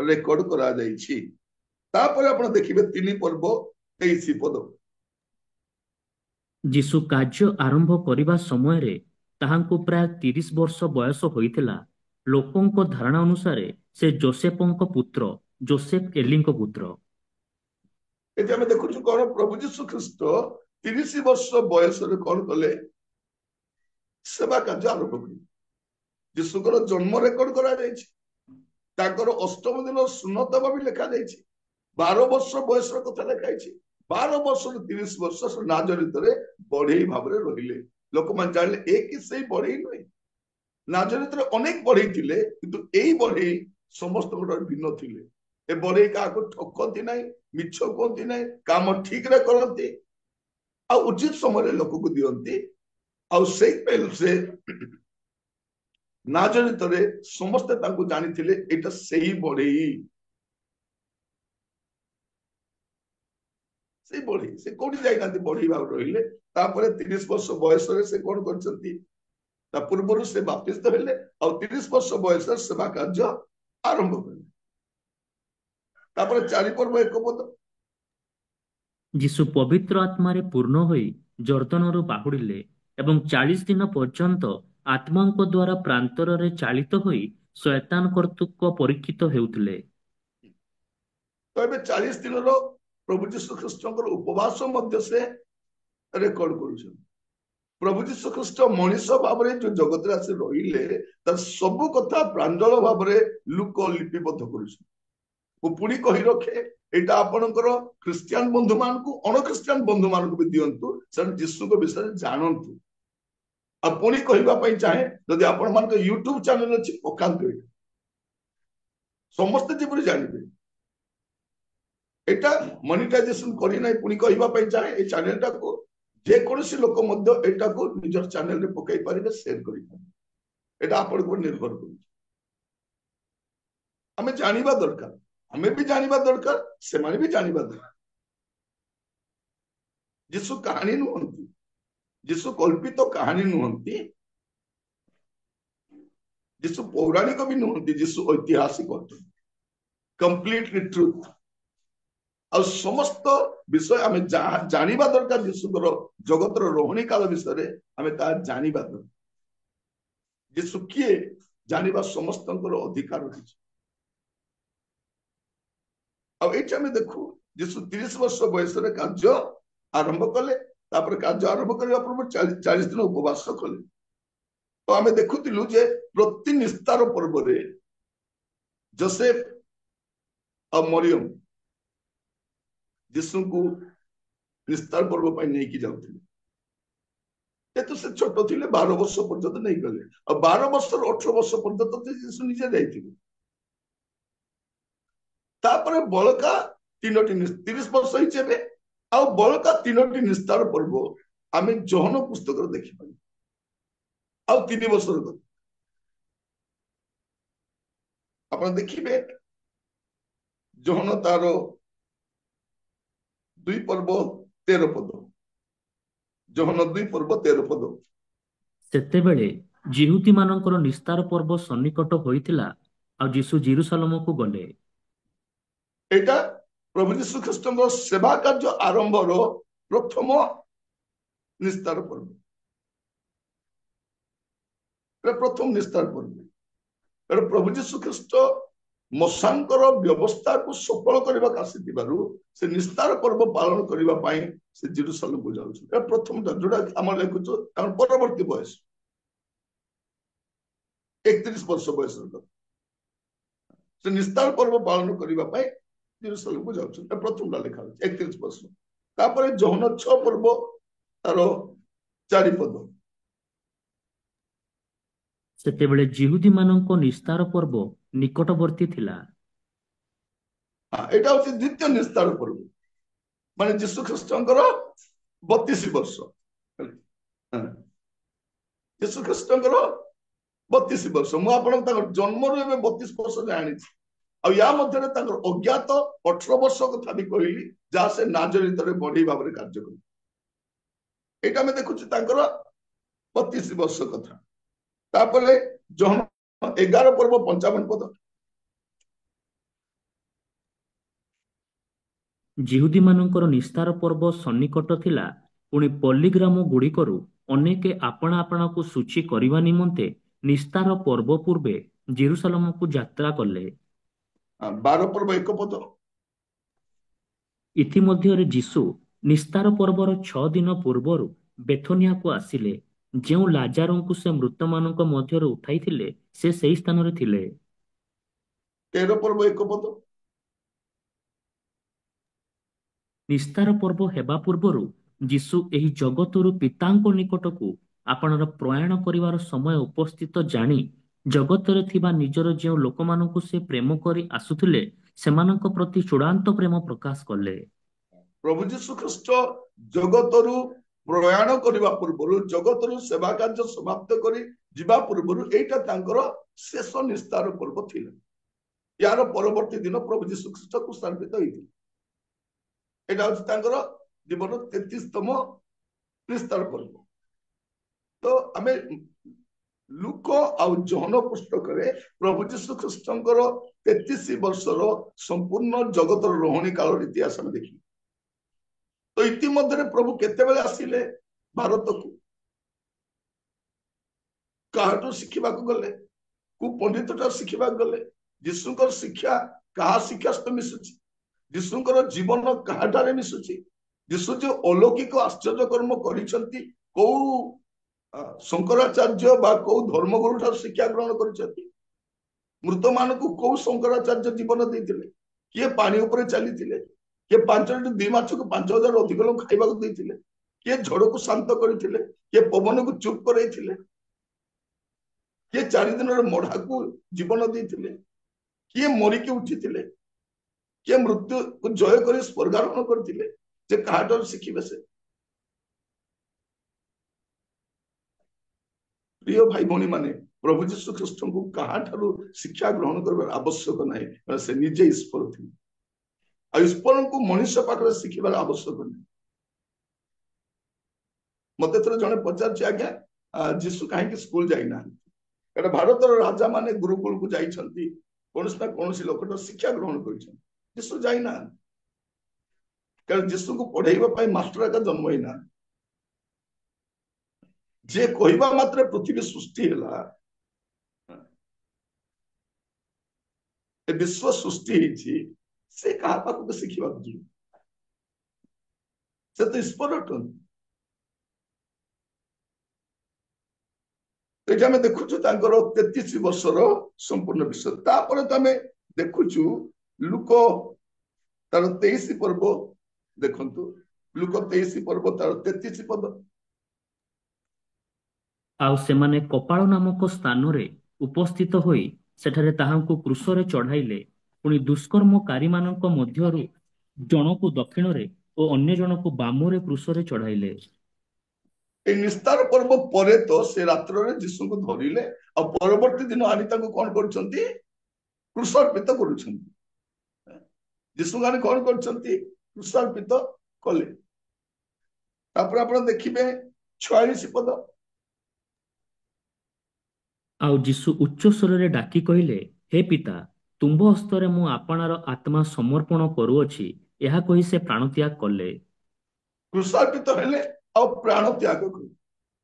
रेकर्ड करा जाइछि तापर आपण देखिबे 3 पर्व 23 पद जीसु कार्य आरंभ करिबा समय रे ताहांको प्राय 30 वर्ष बयस होइतिला लोकंको धारणा अनुसार से जोसेफंको पुत्र जोसेफ एलिंको पुत्र एते हम देखुछु कोन प्रभु यीशु ख्रीष्ट 30 वर्ष बयस रे कोन कले सेवा कार्य आरंभ कले यीशुकर जन्म रेकर्ड करा जाइछि ताकर अष्टम दिन सुन्नत भी लिखा जाइछि 12 वर्ष बयस रो कथा लिखाइछि 12 वर्ष रु 30 वर्ष नाजरित रे बढ़ई भाव रे रहिले लोक मान जानले एक ही सही बढ़ई नै नाजरित रे अनेक बढ़ई थिले किंतु एई बढ़ई समस्त गोटे भिन्न थिले ए बढ़ई का को ठकती नै मिछ कोंती नै काम ठीक रे करंती आ उचित समय रे लोक को दियंती आ से पेल से नाजरित रे समस्त तांको जानि थिले एटा सही बढ़ई से बढ़ी से कोठी जाई नांती बढ़ी भाव रहिले तापरे 30 वर्ष बयस रे से कोन करचंती ता पूर्वरु से बाप्तिस्म हेले और 30 वर्ष बयस रे सेवा कार्य आरंभ कले तापरे 4 पर्व 1 पद जीसु पवित्र आत्मा रे पूर्ण होई जर्दन रु बाहुडिले एवं 40 दिन पर्यंत आत्मांक द्वारा प्रांतर रे चालित होई शैतान कर्तृत्व परीक्षित हेउथिले तो एबे 40 दिन रो प्रभु यीशु ख्रीष्टकर उपवास मध्य से रेकर्ड करुछन प्रभु यीशु ख्रीष्ट मनीष भाव में जो जगत रे आसी रहिले त सब कथा प्रांजल भाव में लुक लिपिबद्ध करुछन वो पुणी कहि रखे एटा आपनकर क्रिश्चियन बंधु मान को अण क्रिश्चियन बंधु मान को भी दियंतु सर यीशु को विषय जानंतु आ पुणी कहिबा पई चाहे यदि आपन मान को YouTube चैनल अछि पकांतु समस्त जीवन जानिबे एटा मोनेटाइजेशन करी नै पुणी कहिबा पई चाहे ए चैनल टा को जे कोनसी लोक मध्य एटा को निजर चैनल रे पकाई पारिबे शेयर करि पारिबे एटा आपन को निर्भर करू हमें जानिबा दरकार हमें भी जानिबा दरकार से माने भी जानिबा दरकार यीशु कहानी नुहंती यीशु कल्पित तो कहानी नुहंती यीशु पौराणिक भी नुहंती यीशु ऐतिहासिक होते कंप्लीटली ट्रुथ और समस्त विषय आम जानिबा दरकार यीशुकर जगतर रोहणी काल विषय आम ता जानिबा दरकार यीशु किए जानिबा समस्तंकर अधिकार रही अब ये आम देखू यीशु 30 वर्ष बयस कार्य आरंभ कले कार्य आरंभ करने पूर्व 40 दिन उपवास कले तो आम देखुलु जे प्रति निस्तार पर्व जोसेफ और मरियम यीशु को निस्तार पर्व पर नहीं की जाउथिले तो से छोट थिले 12 वर्ष पर्यंत नहीं गले और 12 वर्ष 18 वर्ष पर्यंत तो यीशु निजे जाइथिले तापरे बळका तीनोटी 30 वर्ष हिचेबे आ बळका तीनोटी निस्तार पर्व आमे जोहन पुस्तक देखि पाई आ 3 वर्ष आपण देखिबे जोहन तार 2 पर्व 13 पद जोहन 2 पर्व 13 पद ସେତେବେଳେ ଯିହୁଦୀମାନଙ୍କର ନିସ୍ତାର ପର୍ବ ସନ୍ନିକଟ ହୋଇଥିଲା ଆଉ ଯୀଶୁ ଜେରୁସାଲେମକୁ ଗଲେ। एटा प्रभु जीशु ख्रीष्ट सेवा कार्य आरंभर प्रथम निस्तार पर्व प्रथम निस्तार पर्व प्रभु जीशु ख्रीष्ट मशांकर व्यवस्था को सफल करने से निस्तार पर्व पालन करने से जेरुसालेम को जाऊँ प्रथम जोड़ा आम लिखुच परवर्ती बयस 31 वर्ष बयस से निस्तार पर्व पालन करने जेरुसालेम को जाऊँ प्रथम लिखा 31 वर्ष तापर जौन 6 पर्व तार 4 पद ସେତେବେଳେ ଯିହୁଦୀମାନଙ୍କ ନିସ୍ତାର ପର୍ବ ନିକଟବର୍ତ୍ତୀ ଥିଲା। ଏଇଟା ହଉଛି ଦ୍ୱିତୀୟ ନିସ୍ତାର ପର୍ବ ମାନେ ଯୀଶୁ ଖ୍ରୀଷ୍ଟଙ୍କର 32 ବର୍ଷ ଯୀଶୁ ଖ୍ରୀଷ୍ଟଙ୍କର 32 ବର୍ଷ ମୁଁ ଆପଣଙ୍କୁ ତାଙ୍କର ଜନ୍ମରୁ ଏବେ 32 ବର୍ଷ ଜାଣିଛି ଆଉ ୟା ମଧ୍ୟରେ ତାଙ୍କର ଅଜ୍ଞାତ 18 ବର୍ଷ କଥା ବି କହିଲି ଯାହା ସେ ନାଜରିତରେ ବଢେଇ ଭାବରେ କାର୍ଯ୍ୟ କଲେ ଏଇଟା ଆମେ ଦେଖୁଛୁ ତାଙ୍କର 32 ବର୍ଷ କଥା तापरे जौन 11 पर्व 55 पद ଯିହୁଦୀମାନଙ୍କର ନିସ୍ତାର ପର୍ବ ସନ୍ନିକଟ ଥିଲା ପୁଣି ପଲ୍ଲୀଗ୍ରାମ ଗୁଡ଼ିକରୁ ଅନେକେ ଆପଣା ଆପଣାକୁ ସୂଚୀ କରିବା ନିମନ୍ତେ ନିସ୍ତାର ପର୍ବ ପୂର୍ବେ ଜେରୁସାଲେମକୁ ଯାତ୍ରା କଲେ। 12 पर्व 1 पद ଇତିମଧ୍ୟରେ ଯୀଶୁ ନିସ୍ତାର ପର୍ବର 6 ଦିନ ପୂର୍ବରୁ ବେଥନିଆକୁ ଆସିଲେ ଯେଉଁ ଲାଜାରଙ୍କୁ ସେ ମୃତମାନଙ୍କ ମଧ୍ୟରୁ ଉଠାଇଥିଲେ ସେ ସେହି ସ୍ଥାନରେ ଥିଲେ। 13 पर्व 1 पद ନିସ୍ତାର ପର୍ବ ହେବା ପୂର୍ବରୁ ଯୀଶୁ ଏହି ଜଗତରୁ ପିତାଙ୍କ ନିକଟକୁ ଆପଣର ପ୍ରୟାଣ କରିବାର ସମୟ ଉପସ୍ଥିତ ଜାଣି ଜଗତରେ ଥିବା ନିଜର ଯେଉଁ ଲୋକମାନଙ୍କୁ ସେ ପ୍ରେମ କରି ଆସୁଥିଲେ ସେମାନଙ୍କ ପ୍ରତି ଚୂଡ଼ାନ୍ତ ପ୍ରେମ ପ୍ରକାଶ କଲେ। प्रभु जीशु ख्रीष्ट जगतरू प्रयाण करने पूर्व जगतरू सेवा कार्य समाप्त करी जीवा पूर्व एटा तांकर शेष निस्तार पर्व थिला यार परवर्ती दिन प्रभु जीशु ख्रीष्ट कुशान्वित होइथिले एटा होछि तांकर जीवन 33तम निस्तार पर्व तो आमे लुक आउ जौन पुस्तक रे प्रभु जीशु ख्रीष्टଙ୍କର 33 वर्षर संपूर्ण जगतर रोहणी काल इतिहास में देखी तो इतिमध्य प्रभु केते आसिले भारत को काटू शिखा गले कु पंडित शिखा गले जीशुकर शिक्षा क्या शिक्षा सहित मिशुची जीशुकर जीवन क्या मिशुची जीशु जो अलौकिक आश्चर्य कर्म करिसंती को शंकराचार्य बा को धर्मगुरु ठार शिक्षा ग्रहण करिसंती मृत मान को कौ शंकराचार्य जीवन देथिले किए पानी ऊपर चली किए 5 2 मास को 5000 अधिक लोग खाइबा देथिले किए झड़ को शांत करथिले किए पवन को चुप करैथिले किए 4 दिन मढ़ा को जीवन देथिले किए मरिके उठिथिले किए मृत्यु को जय कर स्वर्गारोहण करथिले जे काहाटर शिखिबे से प्रिय भाई भौणी माने प्रभु जीशु ख्रीष्ट को कहाठारु शिक्षा ग्रहण करबार आवश्यक नाही से निजे ईश्वर थिले आ ईश्वर को मनुष्य पाखरे शिखिबार आवश्यक नाही मते थरे जने पचार आज्ञा जीशु कहीं स्कूल जाई ना एटा भारतर राजा माने गुरुकुल को जाइछंती कोनस ना कोनसी लोकटा शिक्षा ग्रहण करिछन जीशु जाई ना कारण जीशु को पढ़ाइबा पई मास्टर का जन्म ही ना जे कहबा मात्र पृथ्वी सृष्टि हला ए विश्व सृष्टि हिची से कहा पाखु तो शिखिबा जी से तो ईश्वर अटन एटा में देखुछु तांकर 33 वर्षर संपूर्ण विषय तापर तमे ଦେଖୁଛୁ ଲୁକ ତାର 23 ପର୍ବ ଦେଖନ୍ତୁ, ଲୁକ 23 ପର୍ବ ତାର 33 ପଦ। ଆଉ ସେମାନେ କପାଳ ନାମକ ସ୍ଥାନରେ ଉପସ୍ଥିତ ହୋଇ ସେଠାରେ ତାହାଙ୍କୁ କ୍ରୁଶରେ ଚଢ଼ାଇଲେ। ପୁଣି ଦୁଷ୍କର୍ମକାରୀମାନଙ୍କ ମଧ୍ୟରୁ ଜଣକୁ ଦକ୍ଷିଣରେ ଓ ଅନ୍ୟ ଜଣକୁ ବାମରେ କ୍ରୁଶରେ ଚଢ଼ାଇଲେ। এই ନିସ୍ତାର ପର୍ବ ପରେ ତ ସେ ରାତ୍ରରେ ଯୀଶୁଙ୍କୁ ଧରିଲେ, ଆଉ ପରବର୍ତ୍ତୀ ଦିନ ଆଣି ତାଙ୍କୁ କଣ କରୁଛନ୍ତି? କ୍ରୁଶାର୍ପିତ କରୁଛନ୍ତି। ଯୀଶୁଙ୍କୁ ଆଣି କଣ କରୁଛନ୍ତି? କ୍ରୁଶାର୍ପିତ କଲେ। ତାପରେ ଆପଣ ଦେଖିବେ 46 ପଦ। ଆଉ ଯୀଶୁ ଉଚ୍ଚ ସ୍ୱରରେ ଡାକି କହିଲେ, ହେ ପିତା, ତୁମ୍ଭ ହସ୍ତରେ ମୁଁ ଆପଣାର ଆତ୍ମା ସମର୍ପଣ କରୁଅଛି। ଏହା କହି ସେ ପ୍ରାଣତ୍ୟାଗ କଲେ। କ୍ରୁଶାର୍ପିତ ହେଲେ ଆଉ ପ୍ରାଣ ତ୍ୟାଗ କଲେ,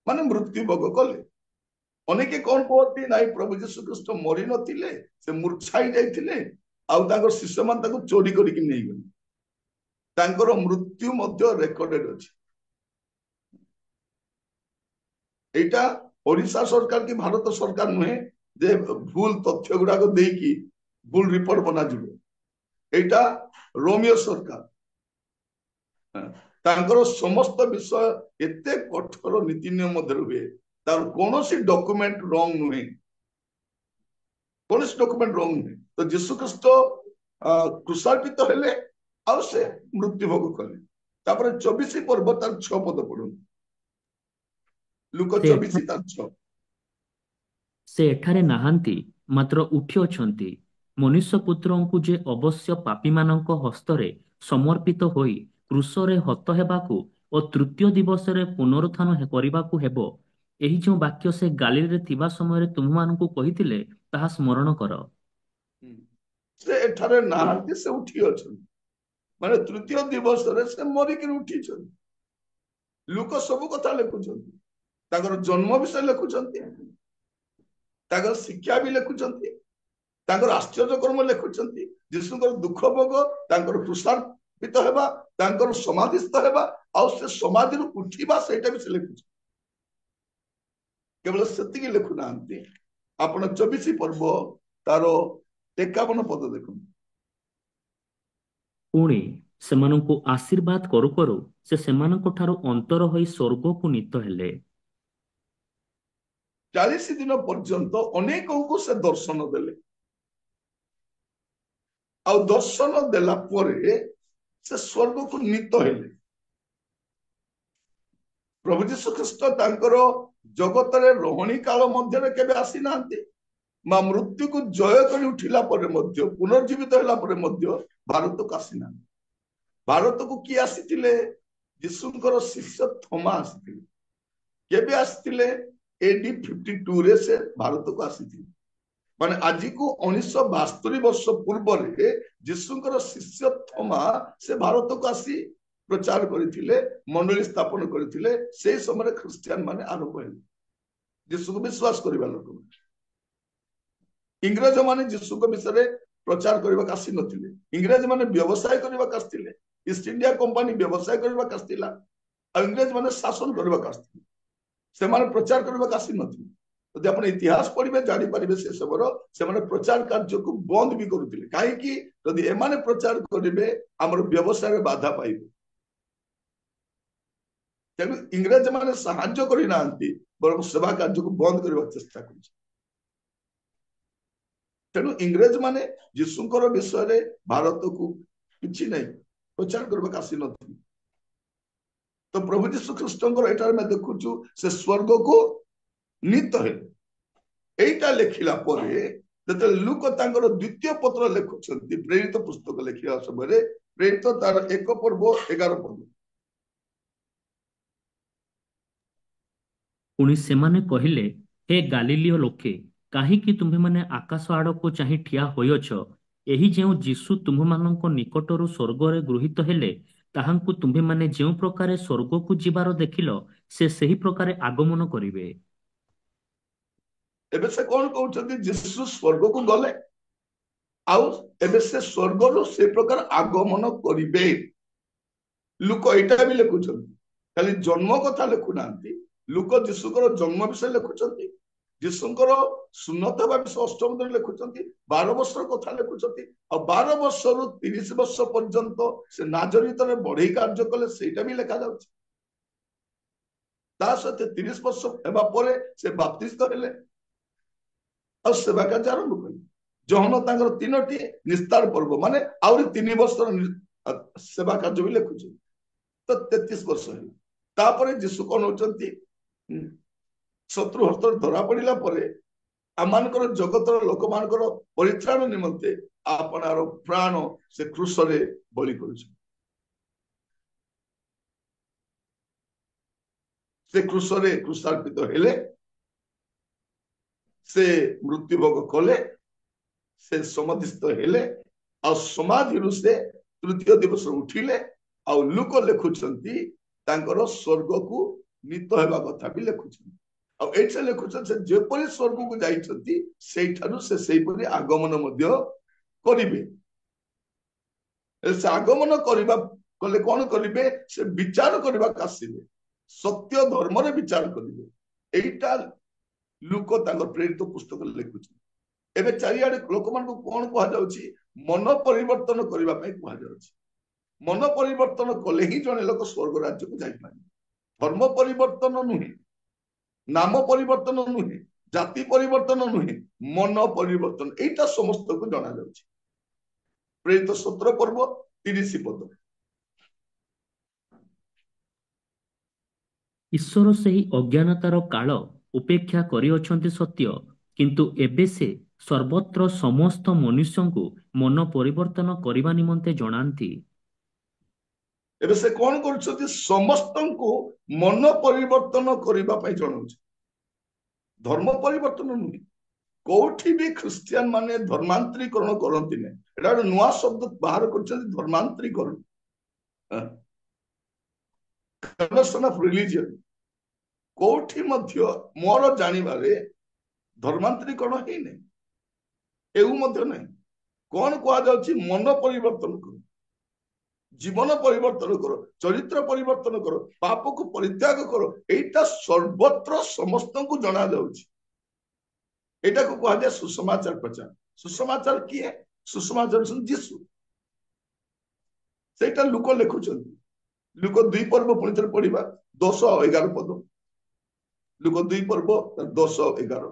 ମାନେ ମୃତ୍ୟୁ ଭୋଗ କଲେ। ଅନେକ କଣ କୁହନ୍ତି, ନାଇଁ ପ୍ରଭୁ ଯୀଶୁ ଖ୍ରୀଷ୍ଟ ମରି ନଥିଲେ, ସେ ମୂର୍ଚ୍ଛାଇ ଯାଇଥିଲେ, ଆଉ ତାଙ୍କର ଶିଷ୍ୟମାନେ ତାଙ୍କୁ ଚୋରି କରିକି ନେଇଗଲେ। ତାଙ୍କର ମୃତ୍ୟୁ ମଧ୍ୟ ରେକର୍ଡେଡ ଅଛି। এইটা ওড়িশା ସରକାର କି ଭାରତ ସରକାର ନୁହେଁ ଯେ ଭୁଲ ତଥ୍ୟ ଗୁଡାକ ଦେଇକି ଭୁଲ ରିପୋର୍ଟ ବନାଯିବ। এইଟା ରୋମିଓ ସରକାର, ତାଙ୍କର ସମସ୍ତ ବିଷୟ ଏତେ କଠୋର ନୀତି ନିୟମ ମଧ୍ୟରେ ହୁଏ, ତାର କୌଣସି ଡକୁମେଣ୍ଟ ରଙ୍ଗ ନୁହେଁ, କୌଣସି ଡକୁମେଣ୍ଟ ରଙ୍ଗ ନୁହେଁ। ତ ଯୀଶୁ ଖ୍ରୀଷ୍ଟ କ୍ରୁଶାର୍ପିତ ହେଲେ ଆଉ ସେ ମୃତ୍ୟୁଭୋଗ କଲେ। ତାପରେ 24 ପର୍ବ ତାର 6 ପଦ ପଢନ୍ତୁ, ଲୁକ ସେ 24 ତାର 6। ସେ ଏଠାରେ ନାହାନ୍ତି, ମାତ୍ର ଉଠି ଅଛନ୍ତି। ମନୁଷ୍ୟ ପୁତ୍ରଙ୍କୁ ଯେ ଅବଶ୍ୟ ପାପୀମାନଙ୍କ ହସ୍ତରେ ସମର୍ପିତ ହୋଇ କ୍ରୁଶରେ ହତ ହେବାକୁ ଓ ତୃତୀୟ ଦିବସରେ ପୁନରୁତ୍ଥାନ କରିବାକୁ ହେବ, ଏହି ଯେଉଁ ବାକ୍ୟ ସେ ଗାଲିଲରେ ଥିବା ସମୟରେ ତୁମମାନଙ୍କୁ କହିଥିଲେ, ତାହା ସ୍ମରଣ କର। ସେ ଏଠାରେ ନାହାନ୍ତି, ସେ ଉଠି ଅଛନ୍ତି, ମାନେ ତୃତୀୟ ଦିବସରେ ସେ ମରିକି ଉଠିଛନ୍ତି। ଲୋକ ସବୁ କଥା ଲେଖୁଛନ୍ତି, ତାଙ୍କର ଜନ୍ମ ବିଷୟ ଲେଖୁଛନ୍ତି, ତାଙ୍କର ଶିକ୍ଷା ବି ଲେଖୁଛନ୍ତି, ତାଙ୍କର ଆଶ୍ଚର୍ଯ୍ୟ କର୍ମ ଲେଖୁଛନ୍ତି, ଯୀଶୁଙ୍କର ଦୁଃଖ ଭୋଗ, ତାଙ୍କର କ୍ରୁଶାର୍ପିତ ହେବା, ତାଙ୍କର ସମାଧିସ୍ଥ ହେବା, ଆଉ ସେ ସମାଧିରୁ ଉଠିବା, ସେଇଟା ବି ସେ ଲେଖୁଛନ୍ତି। କେବଳ ସେତିକି ଲେଖୁନାହାନ୍ତି। ଆପଣ 24 ପର୍ବ ତାର 51 ପଦ ଦେଖନ୍ତୁ। ପୁଣି ସେମାନଙ୍କୁ ଆଶୀର୍ବାଦ କରୁ କରୁ ସେ ସେମାନଙ୍କ ଠାରୁ ଅନ୍ତର ହୋଇ ସ୍ୱର୍ଗକୁ ନୀତ ହେଲେ। 40 ଦିନ ପର୍ଯ୍ୟନ୍ତ ଅନେକଙ୍କୁ ସେ ଦର୍ଶନ ଦେଲେ, ଆଉ ଦର୍ଶନ ଦେଲା ପରେ ସେ ସ୍ୱର୍ଗକୁ ନୀତ ହେଲେ। ପ୍ରଭୁ ଯୀଶୁ ଖ୍ରୀଷ୍ଟ ତାଙ୍କର ଜଗତରେ ରହଣୀ କାଳ ମଧ୍ୟରେ କେବେ ଆସିନାହାନ୍ତି, ମା ମୃତ୍ୟୁକୁ ଜୟ କରି ଉଠିଲା ପରେ ମଧ୍ୟ, ପୁନର୍ଜୀବିତ ହେଲା ପରେ ମଧ୍ୟ ଭାରତକୁ ଆସିନାହାନ୍ତି। ଭାରତକୁ କିଏ ଆସିଥିଲେ? ଯୀଶୁଙ୍କର ଶିଷ୍ୟ ଥୋମା ଆସିଥିଲେ। କେବେ ଆସିଥିଲେ? AD 52 ରେ ସେ ଭାରତକୁ ଆସିଥିଲେ। ମାନେ ଆଜିକୁ 1972 ବର୍ଷ ପୂର୍ବରେ ଯୀଶୁଙ୍କର ଶିଷ୍ୟ ଥୋମା ସେ ଭାରତକୁ ଆସି ପ୍ରଚାର କରିଥିଲେ, ମଣ୍ଡଳୀ ସ୍ଥାପନ କରିଥିଲେ। ସେଇ ସମୟରେ ଖ୍ରୀଷ୍ଟିଆନ ମାନେ ଆରମ୍ଭ ହେଲେ, ଯୀଶୁକୁ ବିଶ୍ୱାସ କରିବା ଲୋକ। ଇଂରେଜ ମାନେ ଯୀଶୁଙ୍କ ବିଷୟରେ ପ୍ରଚାର କରିବାକୁ ଆସିନଥିଲେ, ଇଂରେଜ ମାନେ ବ୍ୟବସାୟ କରିବାକୁ ଆସିଥିଲେ। ଇଷ୍ଟ ଇଣ୍ଡିଆ କମ୍ପାନୀ ବ୍ୟବସାୟ କରିବାକୁ ଆସିଥିଲା, ଆଉ ଇଂରେଜ ମାନେ ଶାସନ କରିବାକୁ ଆସିଥିଲେ, ସେମାନେ ପ୍ରଚାର କରିବାକୁ ଆସିନଥିଲେ। ଯଦି ଆପଣ ଇତିହାସ ପଢିବେ ଜାଣିପାରିବେ ସେ ସମୟର ସେମାନେ ପ୍ରଚାର କାର୍ଯ୍ୟକୁ ବନ୍ଦ ବି କରୁଥିଲେ। କାହିଁକି? ଯଦି ଏମାନେ ପ୍ରଚାର କରିବେ ଆମର ବ୍ୟବସାୟରେ ବାଧା ପାଇବେ। ତେଣୁ ଇଂରେଜ ମାନେ ସାହାଯ୍ୟ କରିନାହାନ୍ତି, ବରଂ ସେବା କାର୍ଯ୍ୟକୁ ବନ୍ଦ କରିବାକୁ ଚେଷ୍ଟା କରୁଛନ୍ତି। ତେଣୁ ଇଂରେଜ ମାନେ ଯୀଶୁଙ୍କର ବିଷୟରେ ଭାରତକୁ କିଛି ନାହିଁ ପ୍ରଚାର କରିବାକୁ ଆସିନଥିଲେ। ତ ପ୍ରଭୁ ଯୀଶୁ ଖ୍ରୀଷ୍ଟଙ୍କର ଏଠାରେ ଆମେ ଦେଖୁଛୁ ସେ ସ୍ୱର୍ଗକୁ ନୀତ ହେଲେ। এইটা ଲେଖିଲା ପରେ ଯେତେବେଳେ ଲୁକ ତାଙ୍କର ଦ୍ୱିତୀୟ ପତ୍ର ଲେଖୁଛନ୍ତି, ପ୍ରେରିତ ପୁସ୍ତକ ଲେଖିବା ସମୟରେ, ପ୍ରେରିତ ତାର 1 ପର୍ବ 11 ପଦ। ପୁଣି ସେମାନେ କହିଲେ, ହେ ଗାଲିଲୀୟ ଲୋକେ, କାହିଁକି ତୁମ୍ଭେମାନେ ଆକାଶ ଆଡ଼କୁ ଚାହିଁ ଠିଆ ହୋଇଅଛ? ଏହି ଯେଉଁ ଯୀଶୁ ତୁମ୍ଭମାନଙ୍କ ନିକଟରୁ ସ୍ୱର୍ଗରେ ଗୃହୀତ ହେଲେ, ତାହାଙ୍କୁ ତୁମ୍ଭେମାନେ ଯେଉଁ ପ୍ରକାରେ ସ୍ୱର୍ଗକୁ ଯିବାର ଦେଖିଲ, ସେ ସେହି ପ୍ରକାରେ ଆଗମନ କରିବେ। ଏବେ ସେ କଣ କହୁଛନ୍ତି? ଯୀଶୁ ସ୍ୱର୍ଗକୁ ଗଲେ, ଆଉ ଏବେ ସେ ସ୍ୱର୍ଗରୁ ସେ ପ୍ରକାର ଆଗମନ କରିବେ। ଲୁକ ଏଇଟା ବି ଲେଖୁଛନ୍ତି, ଖାଲି ଜନ୍ମ କଥା ଲେଖୁନାହାନ୍ତି। ଲୁକ ଯୀଶୁଙ୍କର ଜନ୍ମ ବିଷୟ ଲେଖୁଛନ୍ତି, ଯୀଶୁଙ୍କର ସୁନ୍ନତ ହେବା ବିଷୟ ଅଷ୍ଟମ ଦିନ ଲେଖୁଛନ୍ତି, 12 ବର୍ଷର କଥା ଲେଖୁଛନ୍ତି। ଆଉ 12 ବର୍ଷରୁ 30 ବର୍ଷ ପର୍ଯ୍ୟନ୍ତ ସେ ନାଜରିତରେ ବଢେଇ କାର୍ଯ୍ୟ କଲେ, ସେଇଟା ବି ଲେଖାଯାଉଛି। ତା ସହିତ 30 ବର୍ଷ ହେବା ପରେ ସେ ବାପ୍ତିସ୍ତ ହେଲେ ଆଉ ସେବା କାର୍ଯ୍ୟ ଆରମ୍ଭ କଲେ। ଜହନ ତାଙ୍କର 3ଟି ନିସ୍ତାର ପର୍ବ, ମାନେ ଆହୁରି 3 ବର୍ଷର ସେବା କାର୍ଯ୍ୟ ବି ଲେଖୁଛନ୍ତି। ତ 33 ବର୍ଷ ହେଲା। ତାପରେ ଯୀଶୁ କଣ ହଉଛନ୍ତି, ଶତ୍ରୁ ହସ୍ତରେ ଧରା ପଡିଲା ପରେ ଆମମାନଙ୍କର ଜଗତର ଲୋକମାନଙ୍କର ପରିତ୍ରାଣ ନିମନ୍ତେ ଆପଣାର ପ୍ରାଣ ସେ କ୍ରୁଶରେ ବଳି କରୁଛନ୍ତି। ସେ କ୍ରୁଶରେ କ୍ରୁଶାର୍ପିତ ହେଲେ, ସେ ମୃତ୍ୟୁଭୋଗ କଲେ, ସେ ସମାଧିସ୍ଥ ହେଲେ, ଆଉ ସମାଧିରୁ ସେ ତୃତୀୟ ଦିବସରେ ଉଠିଲେ। ଆଉ ଲୋକ ଲେଖୁଛନ୍ତି ତାଙ୍କର ସ୍ୱର୍ଗକୁ ନୀତ ହେବା କଥା ବି ଲେଖୁଛନ୍ତି। ଆଉ ଏଇଠି ଲେଖୁଛନ୍ତି ସେ ଯେପରି ସ୍ୱର୍ଗକୁ ଯାଇଛନ୍ତି, ସେଇଠାରୁ ସେ ସେଇପରି ଆଗମନ ମଧ୍ୟ କରିବେ। ସେ ଆଗମନ କରିବା କଲେ କଣ କରିବେ, ସେ ବିଚାର କରିବାକୁ ଆସିବେ, ସତ୍ୟ ଧର୍ମରେ ବିଚାର କରିବେ। ଏଇଟା ଲୋକ ତାଙ୍କର ପ୍ରେରିତ ପୁସ୍ତକରେ ଲେଖୁଛନ୍ତି। ଏବେ ଚାରିଆଡେ ଲୋକମାନଙ୍କୁ କଣ କୁହାଯାଉଛି, ମନ ପରିବର୍ତ୍ତନ କରିବା ପାଇଁ କୁହାଯାଉଛି। ମନ ପରିବର୍ତ୍ତନ କଲେ ହିଁ ଜଣେ ଲୋକ ସ୍ୱର୍ଗ ରାଜ୍ୟକୁ ଯାଇପାରିବ। ଧର୍ମ ପରିବର୍ତ୍ତନ ନୁହେଁ, ନାମ ପରିବର୍ତ୍ତନ ନୁହେଁ, ଜାତି ପରିବର୍ତ୍ତନ ନୁହେଁ, ମନ ପରିବର୍ତ୍ତନ। ଏଇଟା ସମସ୍ତଙ୍କୁ ଜଣାଯାଉଛି। ପ୍ରେରିତ 17 ପର୍ବ 30 ପଦ। ଈଶ୍ୱର ସେହି ଅଜ୍ଞାନତାର କାଳ ଉପେକ୍ଷା କରିଅଛନ୍ତି ସତ୍ୟ, କିନ୍ତୁ ଏବେ ସେ ସର୍ବତ୍ର ସମସ୍ତ ମନୁଷ୍ୟଙ୍କୁ ମନ ପରିବର୍ତ୍ତନ କରିବା ନିମନ୍ତେ ଜଣାନ୍ତି। ଏବେ ସେ କଣ କରୁଛନ୍ତି, ସମସ୍ତଙ୍କୁ ମନ ପରିବର୍ତ୍ତନ କରିବା ପାଇଁ ଜଣାଉଛି। ଧର୍ମ ପରିବର୍ତ୍ତନ ନୁହେଁ। କୋଉଠି ବି ଖ୍ରୀଷ୍ଟିଆନ ମାନେ ଧର୍ମାନ୍ତରୀକରଣ କରନ୍ତି ନାହିଁ। ଏଟା ଗୋଟେ ନୂଆ ଶବ୍ଦ ବାହାର କରିଛନ୍ତି, ଧର୍ମାନ୍ତରୀକରଣ, କନଭର୍ସନ ଅଫ ରିଲିଜିଅନ। କୋଉଠି ମଧ୍ୟ ମୋର ଜାଣିବାରେ ଧର୍ମାନ୍ତରୀକରଣ ହେଇନାହିଁ, ହେଉ ମଧ୍ୟ ନାହିଁ। କଣ କୁହାଯାଉଛି, ମନ ପରିବର୍ତ୍ତନ କର, ଜୀବନ ପରିବର୍ତ୍ତନ କର, ଚରିତ୍ର ପରିବର୍ତ୍ତନ କର, ପାପକୁ ପରିତ୍ୟାଗ କର। ଏଇଟା ସର୍ବତ୍ର ସମସ୍ତଙ୍କୁ ଜଣାଯାଉଛି। ଏଇଟାକୁ କୁହାଯାଏ ସୁସମାଚାର ପ୍ରଚାର। ସୁସମାଚାର କିଏ? ସୁସମାଚାର ହେଉଛନ୍ତି ଯୀଶୁ। ସେଇଟା ଲୋକ ଲେଖୁଛନ୍ତି। ଲୋକ 2 ପର୍ବ ପୁଣି ଥରେ ପଢିବା, 10 ଆଉ 11 ପଦ। ଲୋକ 2 ପର୍ବ 10 ଆଉ 11।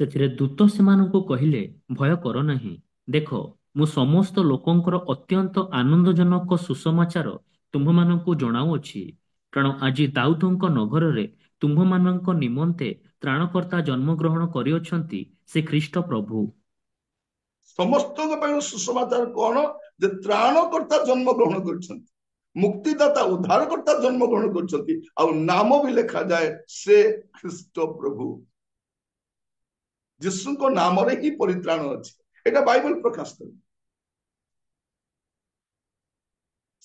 ସେଥିରେ ଦୂତ ସେମାନଙ୍କୁ କହିଲେ, ଭୟ କର ନାହିଁ। ଦେଖ, ମୁଁ ସମସ୍ତ ଲୋକଙ୍କର ଅତ୍ୟନ୍ତ ଆନନ୍ଦଜନକ ସୁସମାଚାର ତୁମ୍ଭମାନଙ୍କୁ ଜଣାଉଅଛି। କାରଣ ଆଜି ଦାଉଦଙ୍କ ନଗରରେ ତୁମ୍ଭମାନଙ୍କ ନିମନ୍ତେ ତ୍ରାଣକର୍ତ୍ତା ଜନ୍ମଗ୍ରହଣ କରିଅଛନ୍ତି, ସେ ଖ୍ରୀଷ୍ଟ ପ୍ରଭୁ। ସମସ୍ତଙ୍କ ପାଇଁ ସୁସମାଚାର କଣ, ଯେ ତ୍ରାଣକର୍ତ୍ତା ଜନ୍ମଗ୍ରହଣ କରିଛନ୍ତି, ମୁକ୍ତିଦାତା ଉଦ୍ଧାରକର୍ତ୍ତା ଜନ୍ମଗ୍ରହଣ କରିଛନ୍ତି। ଆଉ ନାମ ବି ଲେଖାଯାଏ, ସେ ଖ୍ରୀଷ୍ଟ ପ୍ରଭୁ। ଯୀଶୁଙ୍କ ନାମରେ ହିଁ ପରିତ୍ରାଣ ଅଛି। ଏଇଟା ବାଇବଲ ପ୍ରକାଶ କରେ।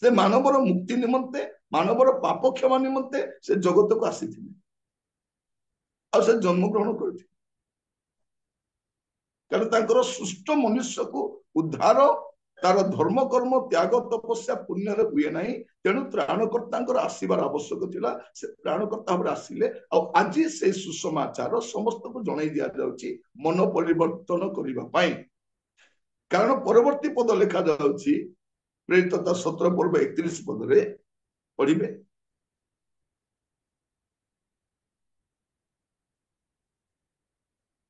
ସେ ମାନବର ମୁକ୍ତି ନିମନ୍ତେ, ମାନବର ପାପ କ୍ଷମା ନିମନ୍ତେ ସେ ଜଗତକୁ ଆସିଥିଲେ, ଆଉ ସେ ଜନ୍ମଗ୍ରହଣ କରିଥିଲେ। କାରଣ ତାଙ୍କର ସୁଷ୍ଠ ମନୁଷ୍ୟକୁ ଉଦ୍ଧାର ତାର ଧର୍ମ କର୍ମ ତ୍ୟାଗ ତପସ୍ୟା ପୁଣ୍ୟରେ ହୁଏ ନାହିଁ। ତେଣୁ ତ୍ରାଣକର୍ତ୍ତାଙ୍କର ଆସିବାର ଆବଶ୍ୟକ ଥିଲା। ସେ ତ୍ରାଣକର୍ତ୍ତା ଭାବରେ ଆସିଲେ। ଆଉ ଆଜି ସେଇ ସୁସମାଚାର ସମସ୍ତଙ୍କୁ ଜଣାଇ ଦିଆଯାଉଛି ମନ ପରିବର୍ତ୍ତନ କରିବା ପାଇଁ। କାରଣ ପରବର୍ତ୍ତୀ ପଦ ଲେଖାଯାଉଛି, ପ୍ରେରିତ 17 ପର୍ବ 31 ପଦରେ ପଢିବେ,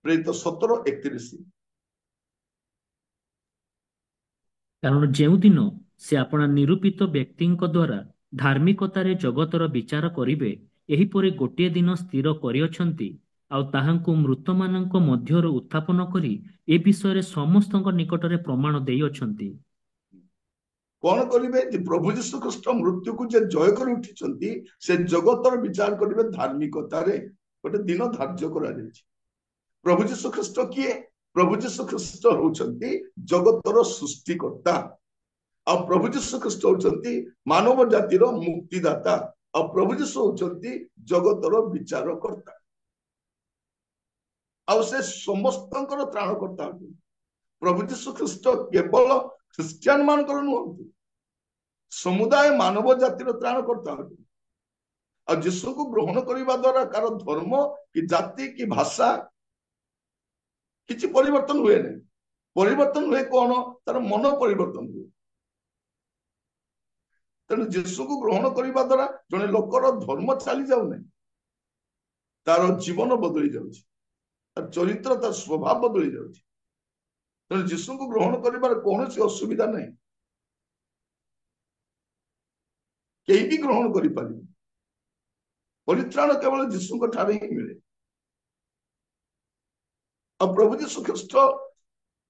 ପ୍ରେରିତ 17:31। କାରଣ ଯେଉଁଦିନ ସେ ଆପଣା ନିରୂପିତ ବ୍ୟକ୍ତିଙ୍କ ଦ୍ୱାରା ଧାର୍ମିକତାରେ ଜଗତର ବିଚାର କରିବେ, ଏହିପରି ଗୋଟିଏ ଦିନ ସ୍ଥିର କରିଅଛନ୍ତି, ଆଉ ତାହାଙ୍କୁ ମୃତମାନଙ୍କ ମଧ୍ୟରୁ ଉତ୍ଥାପନ କରି ଏ ବିଷୟରେ ସମସ୍ତଙ୍କ ନିକଟରେ ପ୍ରମାଣ ଦେଇଅଛନ୍ତି। କଣ କରିବେ, ଯେ ପ୍ରଭୁ ଯୀଶୁ ଖ୍ରୀଷ୍ଟ ମୃତ୍ୟୁକୁ ଯେ ଜୟ କରି ଉଠିଛନ୍ତି, ସେ ଜଗତର ବିଚାର କରିବେ ଧାର୍ମିକତାରେ। ଗୋଟେ ଦିନ ଧାର୍ଯ୍ୟ କରାଯାଇଛି। ପ୍ରଭୁ ଯୀଶୁ ଖ୍ରୀଷ୍ଟ କିଏ? ପ୍ରଭୁ ଯୀଶୁ ଖ୍ରୀଷ୍ଟ ହଉଛନ୍ତି ଜଗତର ସୃଷ୍ଟିକର୍ତ୍ତା। ଆଉ ପ୍ରଭୁ ଯୀଶୁ ଖ୍ରୀଷ୍ଟ ହଉଛନ୍ତି ମାନବ ଜାତିର ମୁକ୍ତିଦାତା। ଆଉ ପ୍ରଭୁ ଯୀଶୁ ହଉଛନ୍ତି ଜଗତର ବିଚାରକର୍ତ୍ତା। ଆଉ ସେ ସମସ୍ତଙ୍କର ତ୍ରାଣକର୍ତ୍ତା ଅଟନ୍ତି। ପ୍ରଭୁ ଯୀଶୁ ଖ୍ରୀଷ୍ଟ କେବଳ ଖ୍ରୀଷ୍ଟିଆନ ମାନଙ୍କର ନୁହନ୍ତି, ସମୁଦାୟ ମାନବ ଜାତିର ତ୍ରାଣକର୍ତ୍ତା ଅଟନ୍ତି। ଆଉ ଯୀଶୁଙ୍କୁ ଗ୍ରହଣ କରିବା ଦ୍ୱାରା କାର ଧର୍ମ କି ଜାତି କି ଭାଷା କିଛି ପରିବର୍ତ୍ତନ ହୁଏ ନାହିଁ। ପରିବର୍ତ୍ତନ ହୁଏ କଣ? ତାର ମନ ପରିବର୍ତ୍ତନ ହୁଏ। ତେଣୁ ଯୀଶୁକୁ ଗ୍ରହଣ କରିବା ଦ୍ୱାରା ଜଣେ ଲୋକର ଧର୍ମ ଚାଲି ଯାଉନାହିଁ, ତାର ଜୀବନ ବଦଳି ଯାଉଛି, ତାର ଚରିତ୍ର, ତାର ସ୍ୱଭାବ ବଦଳି ଯାଉଛି। ତେଣୁ ଯୀଶୁଙ୍କୁ ଗ୍ରହଣ କରିବାର କୌଣସି ଅସୁବିଧା ନାହିଁ, କେହି ବି ଗ୍ରହଣ କରିପାରିବେ। ପରିତ୍ରାଣ କେବଳ ଯୀଶୁଙ୍କ ଠାରେ ହିଁ ମିଳେ। ଆଉ ପ୍ରଭୁ ଯୀଶୁ ଖ୍ରୀଷ୍ଟ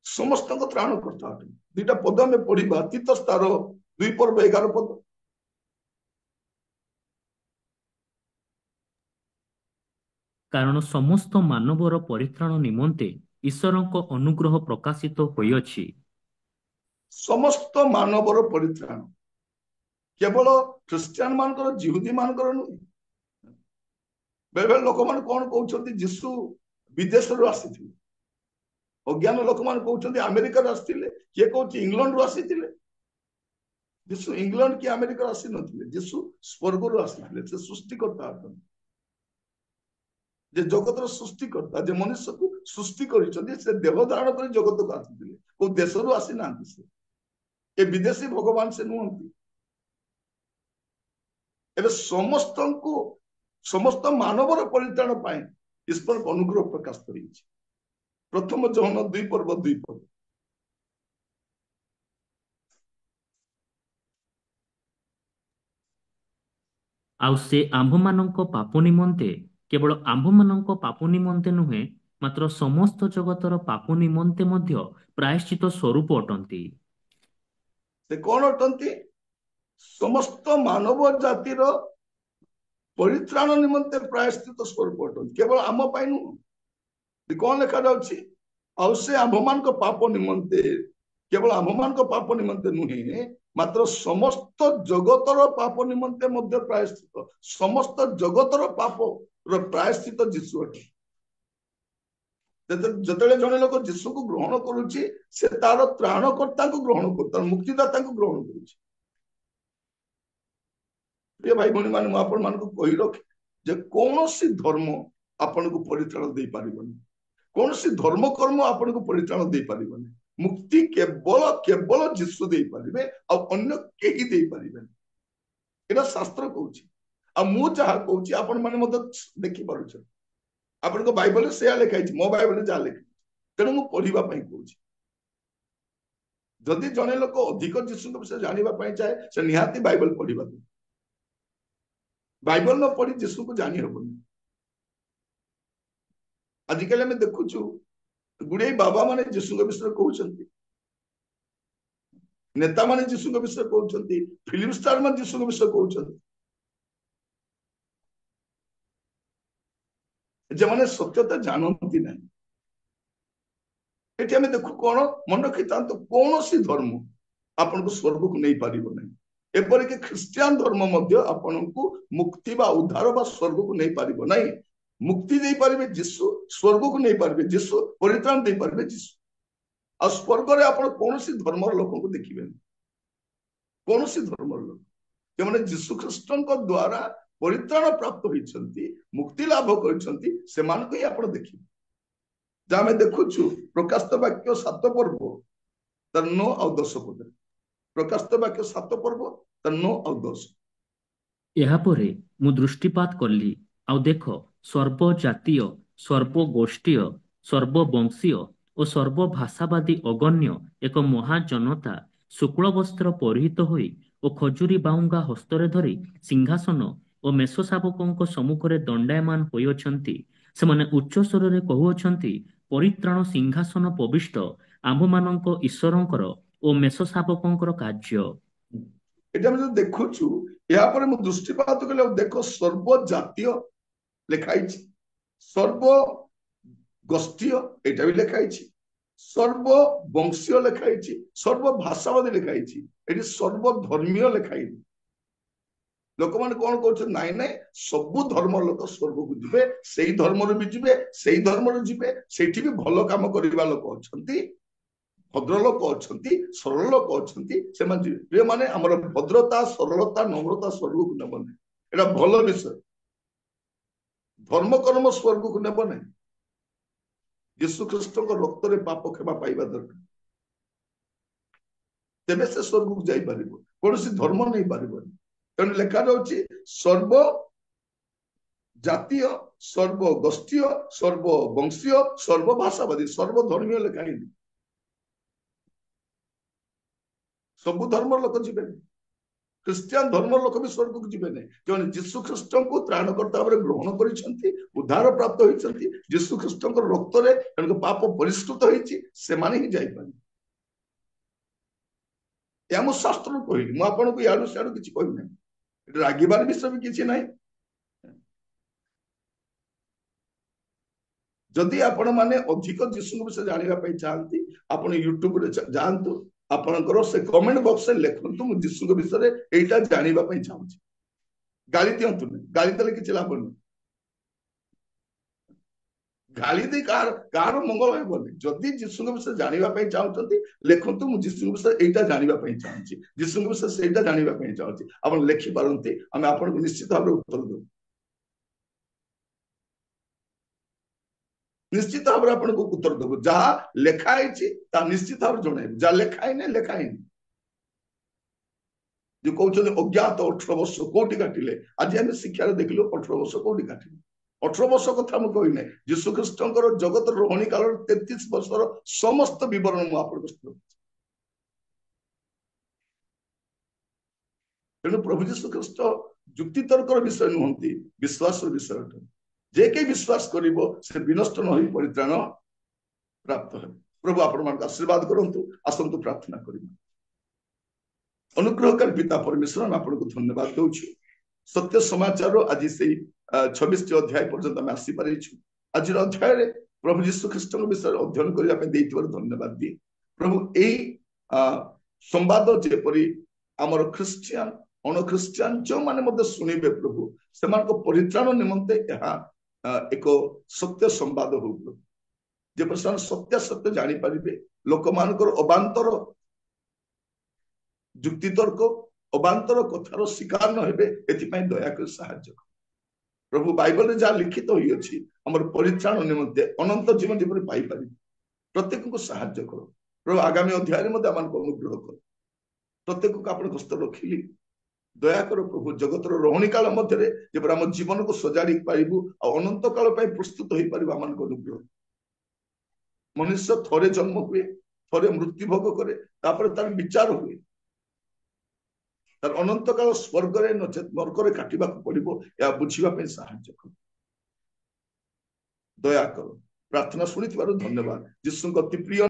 ସମସ୍ତଙ୍କ ତ୍ରାଣକର୍ତ୍ତା ଅଟନ୍ତି। ଦୁଇଟା ପଦ ଆମେ ପଢିବା, ତିତସ ତାର 2:11 କାରଣ ସମସ୍ତ ମାନବର ପରିତ୍ରାଣ ନିମନ୍ତେ ଈଶ୍ୱରଙ୍କ ଅନୁଗ୍ରହ ପ୍ରକାଶିତ ହୋଇଅଛି। ସମସ୍ତ ମାନବର ପରିତ୍ରାଣ, କେବଳ ଖ୍ରୀଷ୍ଟିଆନ ମାନଙ୍କର, ଜିହୁଦୀ ମାନଙ୍କର ନୁହେଁ। ବେଳେବେଳେ ଲୋକମାନେ କଣ କହୁଛନ୍ତି, ଯୀଶୁ ବିଦେଶରୁ ଆସିଥିଲେ। ଅଜ୍ଞାନ ଲୋକମାନେ କହୁଛନ୍ତି ଆମେରିକାରୁ ଆସିଥିଲେ, କିଏ କହୁଛି ଇଂଲଣ୍ଡରୁ ଆସିଥିଲେ। ଯୀଶୁ ଇଂଲଣ୍ଡ କି ଆମେରିକାରୁ ଆସିନଥିଲେ, ଯୀଶୁ ସ୍ୱର୍ଗରୁ ଆସିଥିଲେ। ସେ ସୃଷ୍ଟିକର୍ତ୍ତା ଅଟନ୍ତି, ଯେ ଜଗତର ସୃଷ୍ଟିକର୍ତ୍ତା, ଯେ ମନୁଷ୍ୟକୁ ସୃଷ୍ଟି କରିଛନ୍ତି, ସେ ଦେହ ଧାରଣ କରି ଜଗତକୁ ଆସିଥିଲେ। କୋଉ ଦେଶରୁ ଆସିନାହାନ୍ତି। ସେ ଏ ବିଦେଶୀ ଭଗବାନ ସେ ନୁହନ୍ତି। ଏବେ ସମସ୍ତଙ୍କୁ, ସମସ୍ତ ମାନବର ପରିତ୍ରାଣ ପାଇଁ ଈଶ୍ୱରଙ୍କ ଅନୁଗ୍ରହ ପ୍ରକାଶ କରିଛି। ପ୍ରଥମ ଜହନ 2:2 ଆଉ ସେ ଆମ୍ଭମାନଙ୍କ ପାପ ନିମନ୍ତେ, କେବଳ ଆମ୍ଭମାନଙ୍କ ପାପ ନିମନ୍ତେ ନୁହେଁ, ମାତ୍ର ସମସ୍ତ ଜଗତର ପାପ ନିମନ୍ତେ ମଧ୍ୟ ପ୍ରାୟଶ୍ଚିତ ସ୍ୱରୂପ ଅଟନ୍ତି। ସେ କଣ ଅଟନ୍ତି? ସମସ୍ତ ମାନବ ଜାତିର ପରିତ୍ରାଣ ନିମନ୍ତେ ପ୍ରାୟଶ୍ଚିତ ସ୍ୱରୂପ ଅଟନ୍ତି, କେବଳ ଆମ ପାଇଁ ନୁହଁ। କଣ ଲେଖାଯାଉଛି? ଆଉ ସେ ଆମ୍ଭମାନଙ୍କ ପାପ ନିମନ୍ତେ, କେବଳ ଆମ୍ଭମାନଙ୍କ ପାପ ନିମନ୍ତେ ନୁହେଁ, ମାତ୍ର ସମସ୍ତ ଜଗତର ପାପ ନିମନ୍ତେ ମଧ୍ୟ ପ୍ରାୟଶ୍ଚିତ। ସମସ୍ତ ଜଗତର ପାପର ପ୍ରାୟଶ୍ଚିତ ଯୀଶୁ ଅଟେ। ଯେତେବେଳେ ଜଣେ ଲୋକ ଯୀଶୁକୁ ଗ୍ରହଣ କରୁଛି, ସେ ତାର ତ୍ରାଣକର୍ତ୍ତାଙ୍କୁ ଗ୍ରହଣ କରୁଛି, ତାର ମୁକ୍ତିଦାତାଙ୍କୁ ଗ୍ରହଣ କରୁଛି। ପ୍ରିୟ ଭାଇ ଭଉଣୀ ମାନେ, ମୁଁ ଆପଣ ମାନଙ୍କୁ କହି ରଖେ ଯେ କୌଣସି ଧର୍ମ ଆପଣଙ୍କୁ ପରିତ୍ରାଣ ଦେଇପାରିବନି, କୌଣସି ଧର୍ମ କର୍ମ ଆପଣଙ୍କୁ ପରିତ୍ରାଣ ଦେଇପାରିବନି। ମୁକ୍ତି କେବଳ କେବଳ ଯୀଶୁ ଦେଇପାରିବେ, ଆଉ ଅନ୍ୟ କେହି ଦେଇପାରିବେନି। ଏଇଟା ଶାସ୍ତ୍ର କହୁଛି। ଆଉ ମୁଁ ଯାହା କହୁଛି ଆପଣ ମାନେ ମଧ୍ୟ ଦେଖିପାରୁଛନ୍ତି। ଆପଣଙ୍କ ବାଇବଲରେ ସେୟା ଲେଖା ହେଇଛି, ମୋ ବାଇବଲରେ ଯାହା ଲେଖା ହେଇଛି। ତେଣୁ ମୁଁ ପଢିବା ପାଇଁ କହୁଛି। ଯଦି ଜଣେ ଲୋକ ଅଧିକ ଯୀଶୁଙ୍କ ବିଷୟରେ ଜାଣିବା ପାଇଁ ଚାहे, ସେ ନିହାତି ବାଇବଲ ପଢିବା। ବାଇବଲ ନ ପଢି ଯୀଶୁକୁ ଜାଣି ହବନି। ଆଜିକାଲି ଆମେ ଦେଖୁଛୁ ଗୁଡାଏ ବାବା ମାନେ ଯୀଶୁଙ୍କ ବିଷୟରେ କହୁଛନ୍ତି, ନେତା ମାନେ ଯୀଶୁଙ୍କ ବିଷୟରେ କହୁଛନ୍ତି, ଫିଲ୍ମ ଷ୍ଟାର ମାନେ ଯୀଶୁଙ୍କ ବିଷୟରେ କହୁଛନ୍ତି, ଯେଉଁମାନେ ସତ୍ୟତା ଜାଣନ୍ତି ନାହିଁ। ଏଠି ଆମେ ଦେଖୁ କଣ, ମନେ ରଖିଥାନ୍ତୁ, କୌଣସି ଧର୍ମ ଆପଣଙ୍କୁ ସ୍ୱର୍ଗକୁ ନେଇପାରିବ ନାହିଁ। ଏପରିକି ଖ୍ରୀଷ୍ଟିଆନ ଧର୍ମ ମଧ୍ୟ ଆପଣଙ୍କୁ ମୁକ୍ତି ବା ଉଦ୍ଧାର ବା ସ୍ୱର୍ଗକୁ ନେଇପାରିବ ନାହିଁ। ମୁକ୍ତି ଦେଇପାରିବେ ଯୀଶୁ, ସ୍ୱର୍ଗକୁ ନେଇପାରିବେ ଯୀଶୁ, ପରିତ୍ରାଣ ଦେଇପାରିବେ ଯୀଶୁ। ଆଉ ସ୍ୱର୍ଗରେ ଆପଣ କୌଣସି ଧର୍ମର ଲୋକଙ୍କୁ ଦେଖିବେନି, କୌଣସି ଧର୍ମର ଲୋକ। ଯେଉଁମାନେ ଯୀଶୁ ଖ୍ରୀଷ୍ଟଙ୍କ ଦ୍ୱାରା ପରିତ୍ରାଣ ପ୍ରାପ୍ତ ହୋଇଛନ୍ତି, ମୁକ୍ତି ଲାଭ କରିଛନ୍ତି, ସେମାନଙ୍କୁ ହିଁ ଆପଣ ଦେଖିବେ। ଯାହା ଆମେ ଦେଖୁଛୁ ପ୍ରକାଶିତ ବାକ୍ୟ 7 ପର୍ବ ତାର 9 ଆଉ 10 ପଦରେ। ପ୍ରକାଶିତ ବାକ୍ୟ 7 ପର୍ବ ତାର 9 ଆଉ 10। ଏହାପରେ ମୁଁ ଦୃଷ୍ଟିପାତ କଲି, ଆଉ ଦେଖ, ସର୍ବଜାତୀୟ, ସର୍ବଗୋଷ୍ଠୀୟ, ସର୍ବବଂଶୀୟ ଓ ସର୍ବଭାଷାବାଦୀ ଅଗଣ୍ୟ ଏକ ମହାଜନତା ଶୁକ୍ଳ ବସ୍ତ୍ର ପରିହିତ ହୋଇ ଓ ଖଜୁରୀ ବାହୁଙ୍ଗା ହସ୍ତରେ ଧରି ସିଂହାସନ ଓ ମେଷଶାବକଙ୍କ ସମ୍ମୁଖରେ ଦଣ୍ଡାୟମାନ ହୋଇଅଛନ୍ତି। ସେମାନେ ଉଚ୍ଚ ସ୍ୱରରେ କହୁଅଛନ୍ତି, ପରିତ୍ରାଣ ସିଂହାସନ ପବିଷ୍ଟ ଆମ୍ଭମାନଙ୍କ ଈଶ୍ୱରଙ୍କର ଓ ମେଷଶାବକଙ୍କର କାର୍ଯ୍ୟ। ଏଠି ଆମେ ଯୋଉ ଦେଖୁଛୁ, ଏହାପରେ ମୁଁ ଦୃଷ୍ଟିପାତ କଲି, ଆଉ ଦେଖ, ସର୍ବ ଜାତୀୟ ଲେଖା ହେଇଛି, ସର୍ବ ଗୋଷ୍ଠୀୟ ଏଇଟା ବି ଲେଖା ହେଇଛି, ସର୍ବ ବଂଶୀୟ ଲେଖା ହେଇଛି, ସର୍ବ ଭାଷାବାଦୀ ଲେଖା ହେଇଛି। ଏଠି ସର୍ବ ଧର୍ମୀୟ ଲେଖା ହେଇନି। ଲୋକମାନେ କଣ କହୁଛନ୍ତି, ନାଇଁ ନାଇଁ ସବୁ ଧର୍ମର ଲୋକ ସ୍ୱର୍ଗକୁ ଯିବେ, ସେଇ ଧର୍ମରୁ ବି ଯିବେ, ସେଇ ଧର୍ମରୁ ଯିବେ, ସେଇଠି ବି ଭଲ କାମ କରିବା ଲୋକ ଅଛନ୍ତି, ଭଦ୍ର ଲୋକ ଅଛନ୍ତି, ସରଳ ଲୋକ ଅଛନ୍ତି, ସେମାନେ ଯିବେ। ମାନେ ଆମର ଭଦ୍ରତା, ସରଳତା, ନମ୍ରତା ସ୍ୱର୍ଗକୁ ନେବନି। एटा भल विषय धर्म कर्म स्वर्ग को नेब नहीं यीशु ख्रीस्ट रक्त रे पाप क्षमा पाइबा दरकार तेबे से स्वर्ग को जाई परिबो कौन धर्म नहीं पारिबो तेणु लिखा जाउची सर्व जातीय सर्व गोष्ठीय सर्व वंशीय सर्व भाषावादी सर्व धर्मीय लिखाई सब धर्म लोक जीवे ख्रिस्टियान धर्म लोक भी स्वर्ग को जीवे नहीं क्यों जीशु ख्रीस्ट को त्राणकर्ता भाव ग्रहण कर उद्धार प्राप्त होती जीशु ख्रीस्ट रक्त रे पाप परिष्कृत होती ही जाइपारे या मु शास्त्र कहली मु आपन को याडू सियाडू किछि कहि नै रागिबार विषय भी किछि नै जदि आपण माने अधिक जीशु विषय जानिबा पई चाहंती आपण यूट्यूब रे जानतु आपनकर से कमेंट बॉक्स रे लिखंतु मु जीशु विषय रे एटा जानिबा पई चाहूची गाली दियंतु नै गाली देले किछि लाभ नै गाली दे कार मंगल हेबनी जदि जीशु विषय जानिबा पई चाहउछंती लिखंतु मु जीशु विषय एटा जानिबा पई चाहूची जीशु विषय सेटा जानिबा पई चाहूची आपण लिखि पारंती हम आपन को निश्चित भाव उत्तर देबो निश्चित भाव आपन को उत्तर देबो जहा लेखा आइछि ता निश्चित भाव जणाइबो जा लेखाई नै लेखाई जो कहउछन अज्ञात 18 वर्ष कोटी काटिले आज हम शिक्षा रे देखिलो 18 वर्ष कोटी काटिले 18 वर्ष कथा मु कहि नै यीशु ख्रीष्टंकर जगत रोहणी काल 33 वर्षर समस्त विवरण मु आपन को तेणु प्रभु यीशु ख्रीष्ट जुक्ति तर्कर विषय नुहंती विश्वास विषय जे के विश्वास करिवो से विनष्ट न होई परित्राण प्राप्त हे प्रभु आपण मान आशीर्वाद करंतु आसंतु प्रार्थना करिबा अनुग्रहकारी पिता परमेश्वर हम आपण को धन्यवाद दउछु सत्य समाचार आज से 26 अध्याय पर्यंत हम आसी पारिछु आज अध्याय रे प्रभु यीशु ख्रीष्ट विषय अध्ययन करिया पे देइथिबार धन्यवाद दी प्रभु एई संवाद जेपरि हमर ख्रिस्टियन अन ख्रिस्टियन जो माने मते सुनिबे प्रभु समान को परित्राण निमंते यहा एक सत्य संवाद हो प्रभु जे प्रसन्न सत्य सत्य जानि परिबे लोक मानकर अबांतर जुक्ति तर्क अबांतर कथार शिकार न हेबे एथि पई दया कर सहाय्य प्रभु बाइबल रे जा लिखित होई अछि हमर परित्राण निमंते अनंत जीवन जेपरि पाई पारि प्रत्येक को सहाय्य करो प्रभु आगामी अध्याय रे मते आमान को अनुग्रह करो प्रत्येक को आपण हस्त रखिली दया करो प्रभु जगतर रोहणी काल मध्य जेपर आम जीवन को सजाड़ी पाइबु अनंत काल प्रस्तुत हो पार आम अनुग्रह मनुष्य थरे जन्म हुए थरे मृत्यु भोग करे तार विचार हुए तार अनंत काल स्वर्ग नरक काटिबा पड़ो या बुझा साहाय्य कर दया करो प्रार्थना शुणी धन्यवाद जीशु अति प्रिय